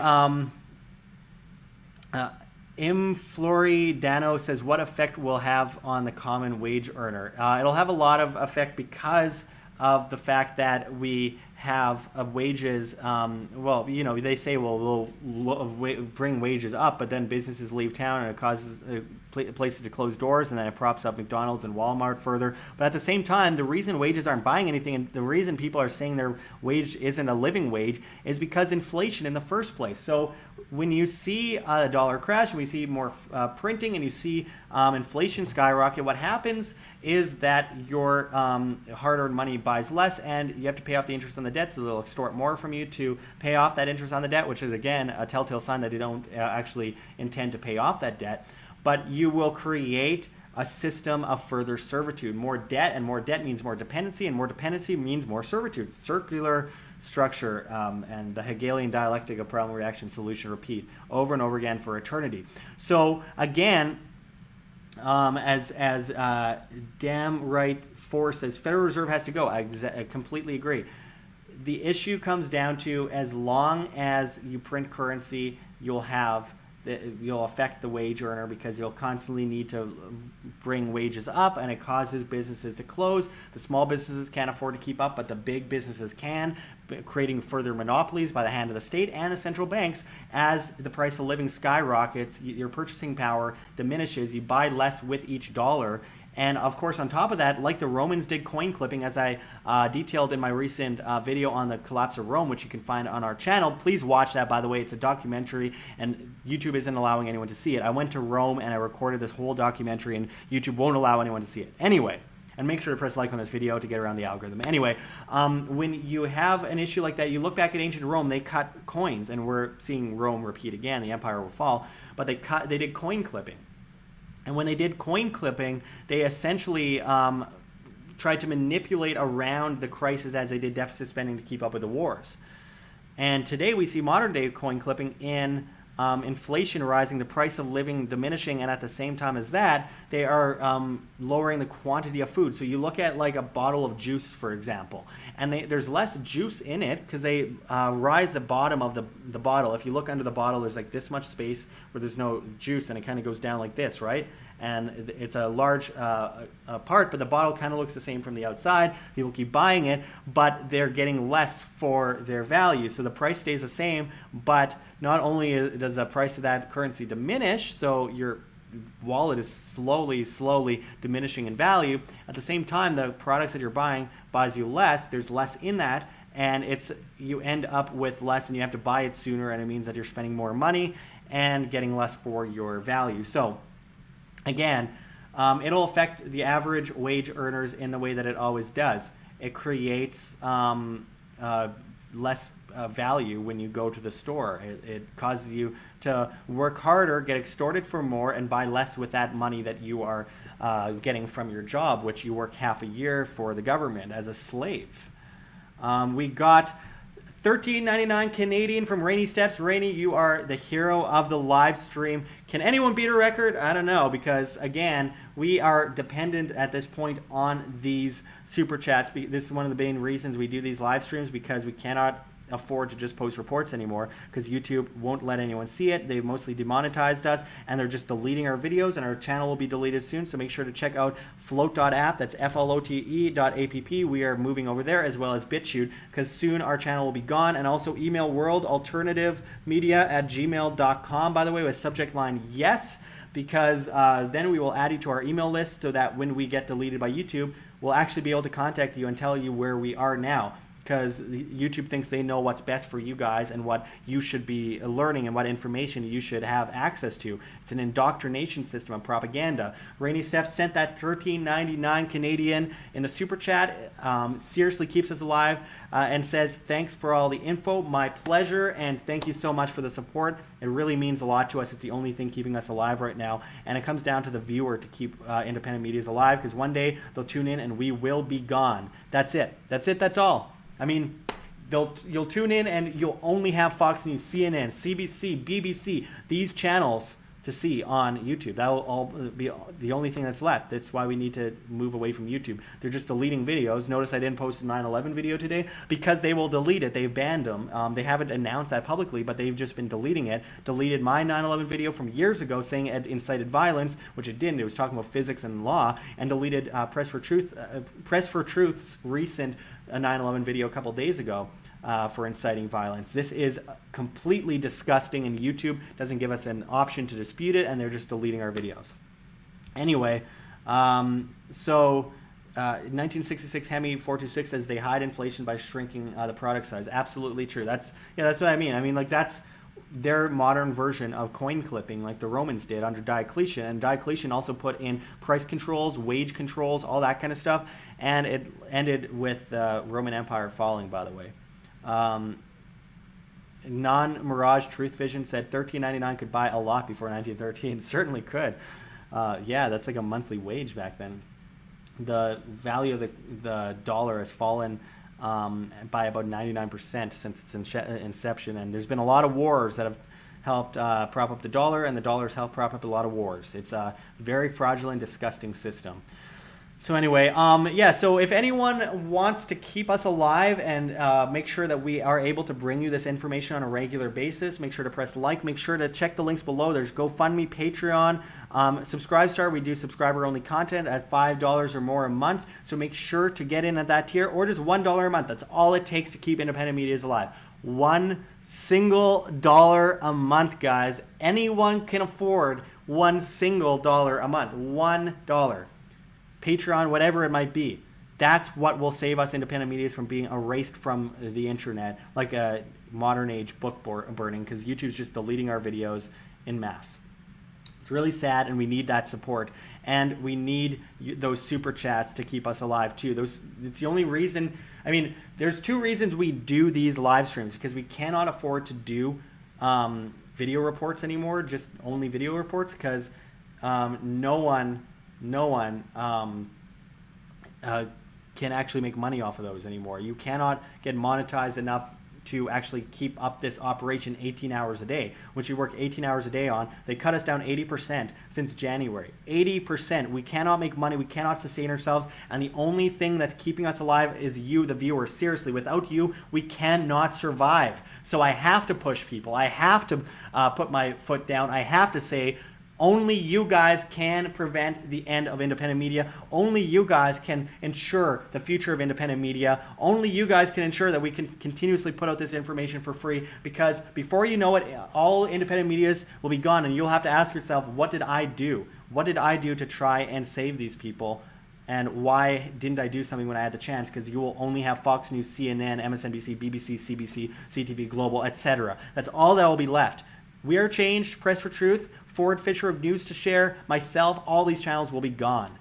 Floridano says, what effect will have on the common wage earner? It'll have a lot of effect because of the fact that we have wages. Well, they say, well, we'll bring wages up, but then businesses leave town and it causes places to close doors, and then it props up McDonald's and Walmart further. But at the same time, the reason wages aren't buying anything and the reason people are saying their wage isn't a living wage is because inflation in the first place. So when you see a dollar crash and we see more printing and you see inflation skyrocket, what happens is that your hard-earned money buys less and you have to pay off the interest on the debt, so they'll extort more from you to pay off that interest on the debt, which is, again, a telltale sign that they don't actually intend to pay off that debt. But you will create a system of further servitude. More debt, and more debt means more dependency, and more dependency means more servitude. Circular structure, and the Hegelian dialectic of problem, reaction, solution, repeat over and over again for eternity. So again, as Damn Right 4 says, Federal Reserve has to go. I completely agree. The issue comes down to, as long as you print currency, you'll affect the wage earner, because you'll constantly need to bring wages up, and it causes businesses to close. The small businesses can't afford to keep up, but the big businesses can, creating further monopolies by the hand of the state and the central banks. As the price of living skyrockets, your purchasing power diminishes, you buy less with each dollar. And of course, on top of that, like the Romans did coin clipping, as I detailed in my recent video on the collapse of Rome, which you can find on our channel. Please watch that, by the way. It's a documentary, and YouTube isn't allowing anyone to see it. I went to Rome, and I recorded this whole documentary, and YouTube won't allow anyone to see it. Anyway, and make sure to press like on this video to get around the algorithm. Anyway, when you have an issue like that, you look back at ancient Rome, they cut coins, and we're seeing Rome repeat again. The empire will fall, but they did coin clipping. And when they did coin clipping, they essentially tried to manipulate around the crisis as they did deficit spending to keep up with the wars. And today we see modern day coin clipping in inflation rising, the price of living diminishing, and at the same time as that, they are lowering the quantity of food. So you look at like a bottle of juice, for example, and there's less juice in it because they rise the bottom of the bottle. If you look under the bottle, there's like this much space where there's no juice, and it kind of goes down like this, right? And it's a large part, but the bottle kind of looks the same from the outside. People keep buying it, but they're getting less for their value. So the price stays the same, but not only does the price of that currency diminish, so your wallet is slowly diminishing in value, at the same time, the products that you're buying buys you less. There's less in that, and you end up with less, and you have to buy it sooner, and it means that you're spending more money and getting less for your value. So again, it'll affect the average wage earners in the way that it always does. It creates less value when you go to the store. It causes you to work harder, get extorted for more, and buy less with that money that you are getting from your job, which you work half a year for the government as a slave. We got $13.99 Canadian from Rainy Steps. Rainy, you are the hero of the live stream. Can anyone beat a record? I don't know, because again, we are dependent at this point on these super chats. This is one of the main reasons we do these live streams, because we cannot afford to just post reports anymore, because YouTube won't let anyone see it. They've mostly demonetized us, and they're just deleting our videos, and our channel will be deleted soon. So make sure to check out float.app. That's flote.app. We are moving over there, as well as BitChute, because soon our channel will be gone. And also email worldalternativemedia@gmail.com, by the way, with subject line yes, because then we will add you to our email list, so that when we get deleted by YouTube, we'll actually be able to contact you and tell you where we are now. because YouTube thinks they know what's best for you guys and what you should be learning and what information you should have access to. It's an indoctrination system of propaganda. Rainy Steps sent that $13.99 Canadian in the super chat. Seriously keeps us alive and says, thanks for all the info. My pleasure, and thank you so much for the support. It really means a lot to us. It's the only thing keeping us alive right now, and it comes down to the viewer to keep independent media alive, because one day they'll tune in and we will be gone. That's it. That's it. That's all. I mean, you'll tune in and you'll only have Fox News, CNN, CBC, BBC, these channels to see on YouTube. That will all be the only thing that's left. That's why we need to move away from YouTube. They're just deleting videos. Notice I didn't post a 9/11 video today because they will delete it. They've banned them. They haven't announced that publicly, but they've just been deleting it. Deleted my 9/11 video from years ago saying it incited violence, which it didn't. It was talking about physics and law, and deleted Press for Truth's recent 9/11 video a couple days ago. For inciting violence. This is completely disgusting, and YouTube doesn't give us an option to dispute it, and they're just deleting our videos. Anyway, 1966 Hemi 426 says they hide inflation by shrinking the product size. Absolutely true. That's what I mean. I mean, like, that's their modern version of coin clipping, like the Romans did under Diocletian. And Diocletian also put in price controls, wage controls, all that kind of stuff, and it ended with Roman Empire falling, by the way. Non-Mirage Truth Vision said $13.99 could buy a lot before 1913. Certainly could. Yeah, that's like a monthly wage back then. The value of the dollar has fallen by about 99% since its inception, and there's been a lot of wars that have helped prop up the dollar, and the dollar's helped prop up a lot of wars. It's a very fraudulent, disgusting system. So anyway, yeah, so if anyone wants to keep us alive and make sure that we are able to bring you this information on a regular basis, make sure to press like, make sure to check the links below. There's GoFundMe, Patreon, Subscribestar. We do subscriber-only content at $5 or more a month, so make sure to get in at that tier, or just $1 a month. That's all it takes to keep independent media alive. $1 single a month, guys. Anyone can afford $1 single a month. $1. Patreon, whatever it might be. That's what will save us independent media from being erased from the internet, like a modern age book burning, because YouTube's just deleting our videos in mass. It's really sad, and we need that support, and we need those super chats to keep us alive too. It's the only reason. I mean, there's two reasons we do these live streams, because we cannot afford to do video reports anymore, just only video reports, because no one can actually make money off of those anymore. You cannot get monetized enough to actually keep up this operation 18 hours a day, which we work 18 hours a day on. They cut us down 80% since January. 80%. We cannot make money. We cannot sustain ourselves. And the only thing that's keeping us alive is you, the viewer. Seriously, without you, we cannot survive. So I have to push people. I have to put my foot down. I have to say, only you guys can prevent the end of independent media. Only you guys can ensure the future of independent media. Only you guys can ensure that we can continuously put out this information for free, because before you know it, all independent medias will be gone, and you'll have to ask yourself, what did I do? What did I do to try and save these people? And why didn't I do something when I had the chance? Because you will only have Fox News, CNN, MSNBC, BBC, CBC, CTV Global, etc. That's all that will be left. We Are Changed, Press for Truth, Forward Fisher of News to Share, myself, all these channels will be gone.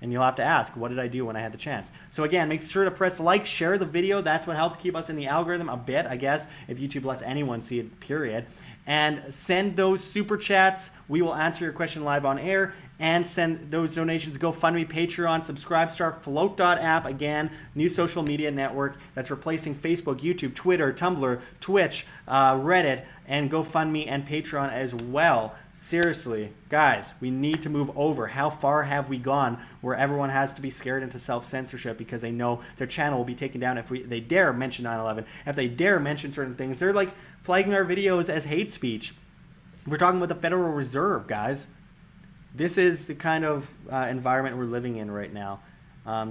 And you'll have to ask, what did I do when I had the chance? So again, make sure to press like, share the video. That's what helps keep us in the algorithm a bit, I guess, if YouTube lets anyone see it, period. And send those super chats. We will answer your question live on air. And send those donations. GoFundMe, Patreon, Subscribestar, Float.app. Again, new social media network that's replacing Facebook, YouTube, Twitter, Tumblr, Twitch, Reddit, and GoFundMe and Patreon as well. Seriously, guys, we need to move over. How far have we gone where everyone has to be scared into self-censorship because they know their channel will be taken down if they dare mention 9/11, if they dare mention certain things? They're like flagging our videos as hate speech. We're talking about the Federal Reserve, guys. This is the kind of environment we're living in right now.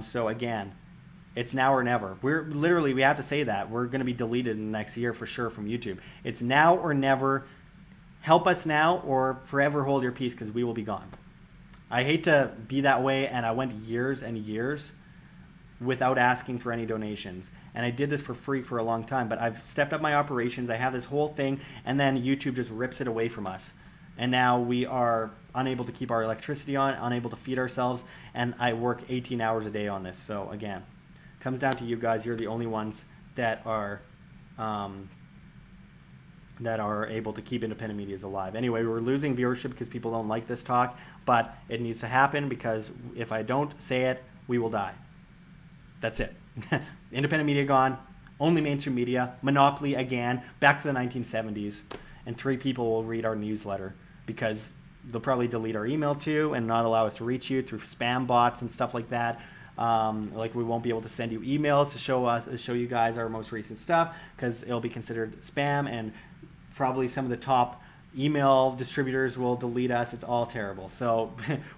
So again, it's now or never. We have to say that. We're going to be deleted in the next year for sure from YouTube. It's now or never. Help us now or forever hold your peace, because we will be gone. I hate to be that way, and I went years and years without asking for any donations. And I did this for free for a long time, but I've stepped up my operations. I have this whole thing, and then YouTube just rips it away from us. And now we are unable to keep our electricity on, unable to feed ourselves, and I work 18 hours a day on this. So again, it comes down to you guys. You're the only ones that are able to keep independent media alive. Anyway, we're losing viewership because people don't like this talk, but it needs to happen because if I don't say it, we will die. That's it. Independent media gone, only mainstream media, monopoly again, back to the 1970s, and 3 people will read our newsletter because they'll probably delete our email too and not allow us to reach you through spam bots and stuff like that. Like we won't be able to send you emails to show you guys our most recent stuff because it'll be considered spam, and probably some of the top email distributors will delete us. It's all terrible. So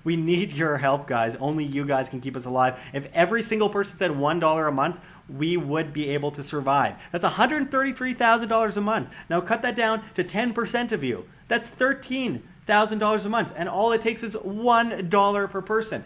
we need your help, guys. Only you guys can keep us alive. If every single person said $1 a month, we would be able to survive. That's $133,000 a month. Now cut that down to 10% of you. That's $13,000 a month. And all it takes is $1 per person.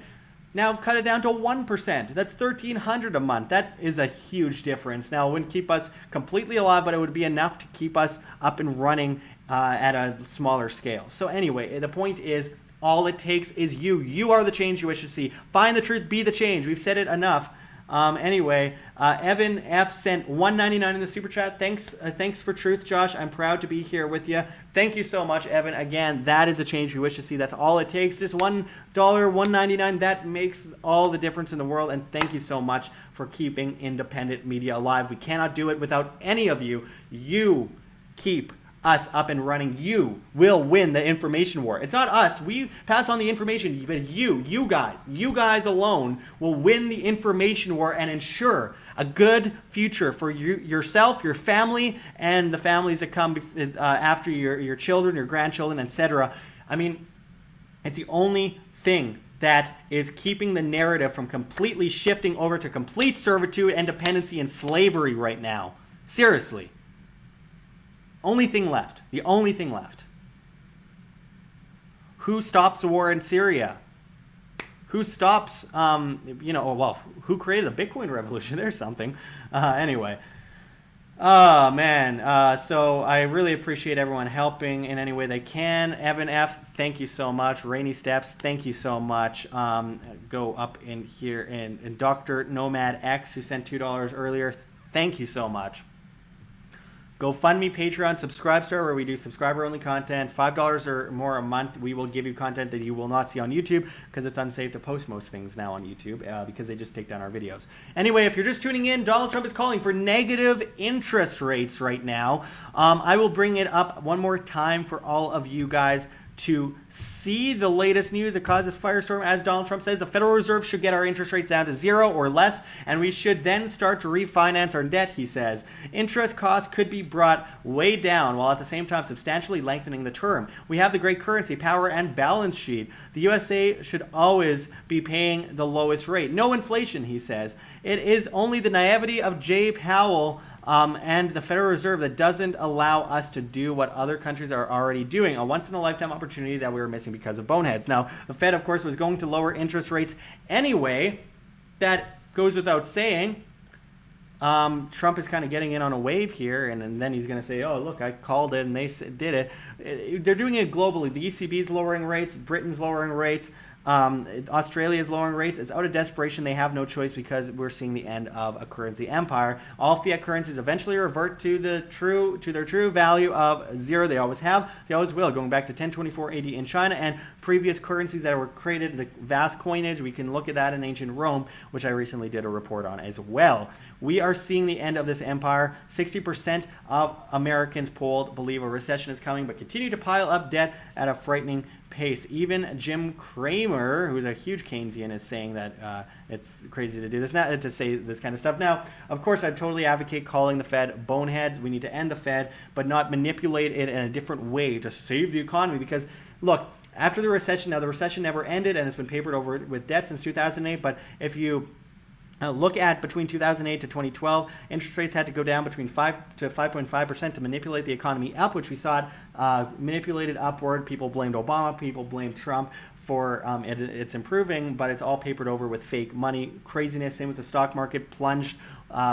Now cut it down to 1%. That's $1,300 a month. That is a huge difference. Now it wouldn't keep us completely alive, but it would be enough to keep us up and running at a smaller scale. So anyway, the point is, all it takes is you. You are the change you wish to see. Find the truth, be the change. We've said it enough. Anyway, Evan F sent $1.99 in the super chat. Thanks for truth, Josh. I'm proud to be here with you. Thank you so much, Evan. Again, that is a change we wish to see. That's all it takes. Just $1, $1.99. That makes all the difference in the world. And thank you so much for keeping independent media alive. We cannot do it without any of you. You keep us up and running. You will win the information war. It's not us. We pass on the information, but you guys alone will win the information war and ensure a good future for yourself, your family, and the families that come after your children, your grandchildren, etc. I mean, it's the only thing that is keeping the narrative from completely shifting over to complete servitude and dependency and slavery right now. Seriously. Only thing left. The only thing left. Who stops the war in Syria? Who stops, who created the Bitcoin revolution? There's something. Anyway. Oh, man. So I really appreciate everyone helping in any way they can. Evan F., thank you so much. Rainy Steps, thank you so much. Go up in here. And Dr. Nomad X, who sent $2 earlier, thank you so much. GoFundMe, Patreon, Subscribestar, where we do subscriber-only content. $5 or more a month, we will give you content that you will not see on YouTube because it's unsafe to post most things now on YouTube because they just take down our videos. Anyway, if you're just tuning in, Donald Trump is calling for negative interest rates right now. I will bring it up one more time for all of you guys to see the latest news that causes firestorm. As Donald Trump says, the Federal Reserve should get our interest rates down to 0 or less, and we should then start to refinance our debt, he says. Interest costs could be brought way down, while at the same time substantially lengthening the term. We have the great currency, power, and balance sheet. The USA should always be paying the lowest rate. No inflation, he says. It is only the naivety of Jay Powell and the Federal Reserve that doesn't allow us to do what other countries are already doing, a once-in-a-lifetime opportunity that we were missing because of boneheads. Now, the Fed, of course, was going to lower interest rates anyway. That goes without saying. Trump is kind of getting in on a wave here, and then he's going to say, oh, look, I called it, and they did it. They're doing it globally. The ECB is lowering rates. Britain's lowering rates. Australia is lowering rates. It's out of desperation. They have no choice because we're seeing the end of a currency empire. All fiat currencies eventually revert to their true value of 0. They always have. They always will. Going back to 1024 AD in China and previous currencies that were created, the vast coinage. We can look at that in ancient Rome, which I recently did a report on as well. We are seeing the end of this empire. 60% of Americans polled believe a recession is coming, but continue to pile up debt at a frightening pace. Even Jim Cramer, who's a huge Keynesian, is saying that it's crazy to do this now, to say this kind of stuff. Now, of course, I totally advocate calling the Fed boneheads. We need to end the Fed, but not manipulate it in a different way to save the economy. Because, look, after the recession, now the recession never ended, and it's been papered over with debt since 2008. But if you look at between 2008 to 2012, interest rates had to go down between 5 to 5.5% to manipulate the economy up, which we saw manipulated upward. People blamed Obama, people blamed Trump for it's improving, but it's all papered over with fake money. Craziness. Same with the stock market, plunged.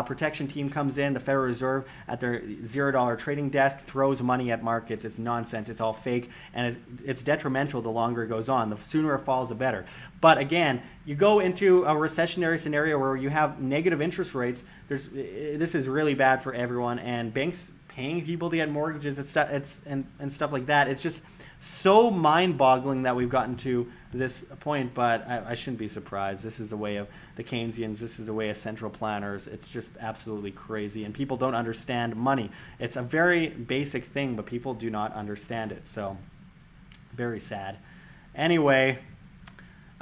Protection team comes in, the Federal Reserve at their $0 trading desk throws money at markets. It's nonsense. It's all fake, and it's detrimental the longer it goes on. The sooner it falls, the better. But again, you go into a recessionary scenario where you have negative interest rates. This is really bad for everyone, and banks paying people to get mortgages and stuff like that. It's just so mind-boggling that we've gotten to this point, but I shouldn't be surprised. This is the way of the Keynesians. This is the way of central planners. It's just absolutely crazy, and people don't understand money. It's a very basic thing, but people do not understand it, so very sad. Anyway,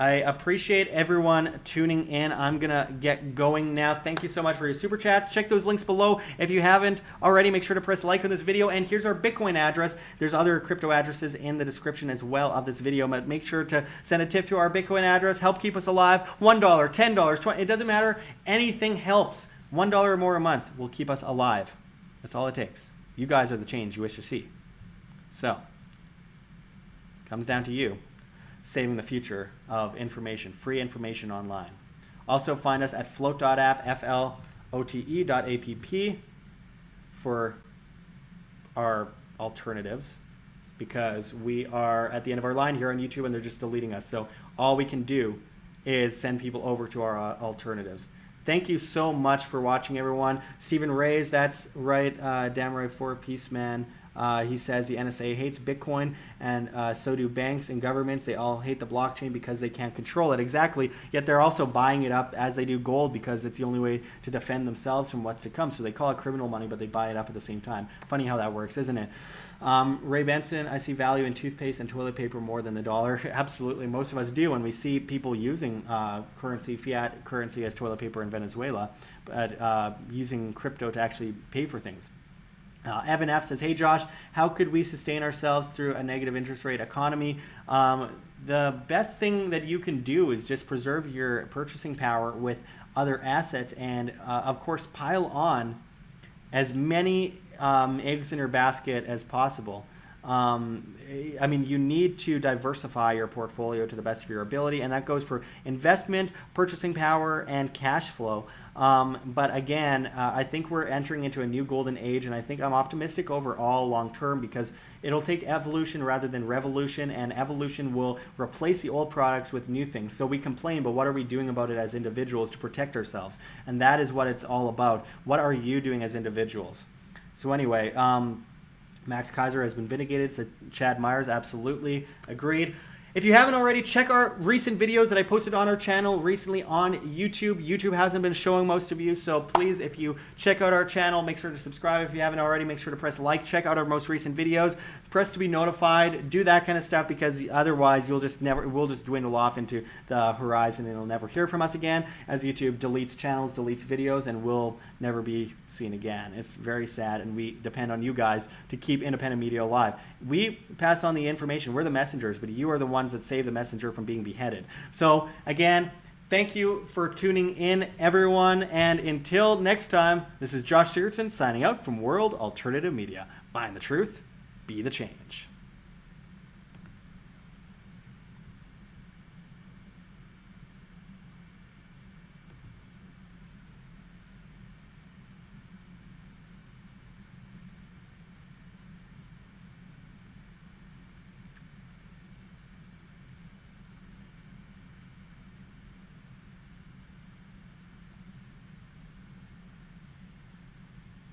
I appreciate everyone tuning in. I'm going to get going now. Thank you so much for your super chats. Check those links below. If you haven't already, make sure to press like on this video. And here's our Bitcoin address. There's other crypto addresses in the description as well of this video. But make sure to send a tip to our Bitcoin address. Help keep us alive. $1, $10, $20. It doesn't matter. Anything helps. $1 or more a month will keep us alive. That's all it takes. You guys are the change you wish to see. So, comes down to you. Saving the future of information, free information online. Also find us at float.app, flote.app for our alternatives, because we are at the end of our line here on YouTube and they're just deleting us. So all we can do is send people over to our alternatives. Thank you so much for watching, everyone. Stephen Reyes, that's right, damn right, for a piece, man. He says the NSA hates Bitcoin, and so do banks and governments. They all hate the blockchain because they can't control it. Exactly. Yet they're also buying it up as they do gold, because it's the only way to defend themselves from what's to come. So they call it criminal money, but they buy it up at the same time. Funny how that works, isn't it? Ray Benson, I see value in toothpaste and toilet paper more than the dollar. Absolutely. Most of us do when we see people using fiat currency as toilet paper in Venezuela, but using crypto to actually pay for things. Evan F. says, hey, Josh, how could we sustain ourselves through a negative interest rate economy? The best thing that you can do is just preserve your purchasing power with other assets and, of course, pile on as many eggs in your basket as possible. I mean, you need to diversify your portfolio to the best of your ability, and that goes for investment, purchasing power, and cash flow. But again, I think we're entering into a new golden age, and I think I'm optimistic overall long term, because it'll take evolution rather than revolution, and evolution will replace the old products with new things. So we complain, but what are we doing about it as individuals to protect ourselves? And that is what it's all about. What are you doing as individuals? So anyway, Max Kaiser has been vindicated, said Chad Myers, absolutely agreed. If you haven't already, check our recent videos that I posted on our channel recently on YouTube. YouTube hasn't been showing most of you, so please, if you check out our channel, make sure to subscribe. If you haven't already, make sure to press like. Check out our most recent videos. Press to be notified. Do that kind of stuff, because otherwise we'll just dwindle off into the horizon, and you'll never hear from us again, as YouTube deletes channels, deletes videos, and we'll never be seen again. It's very sad, and we depend on you guys to keep independent media alive. We pass on the information. We're the messengers, but you are the ones that save the messenger from being beheaded. So again, thank you for tuning in, everyone, and until next time, this is Josh Sigurdson signing out from World Alternative Media. Find the truth, be the change.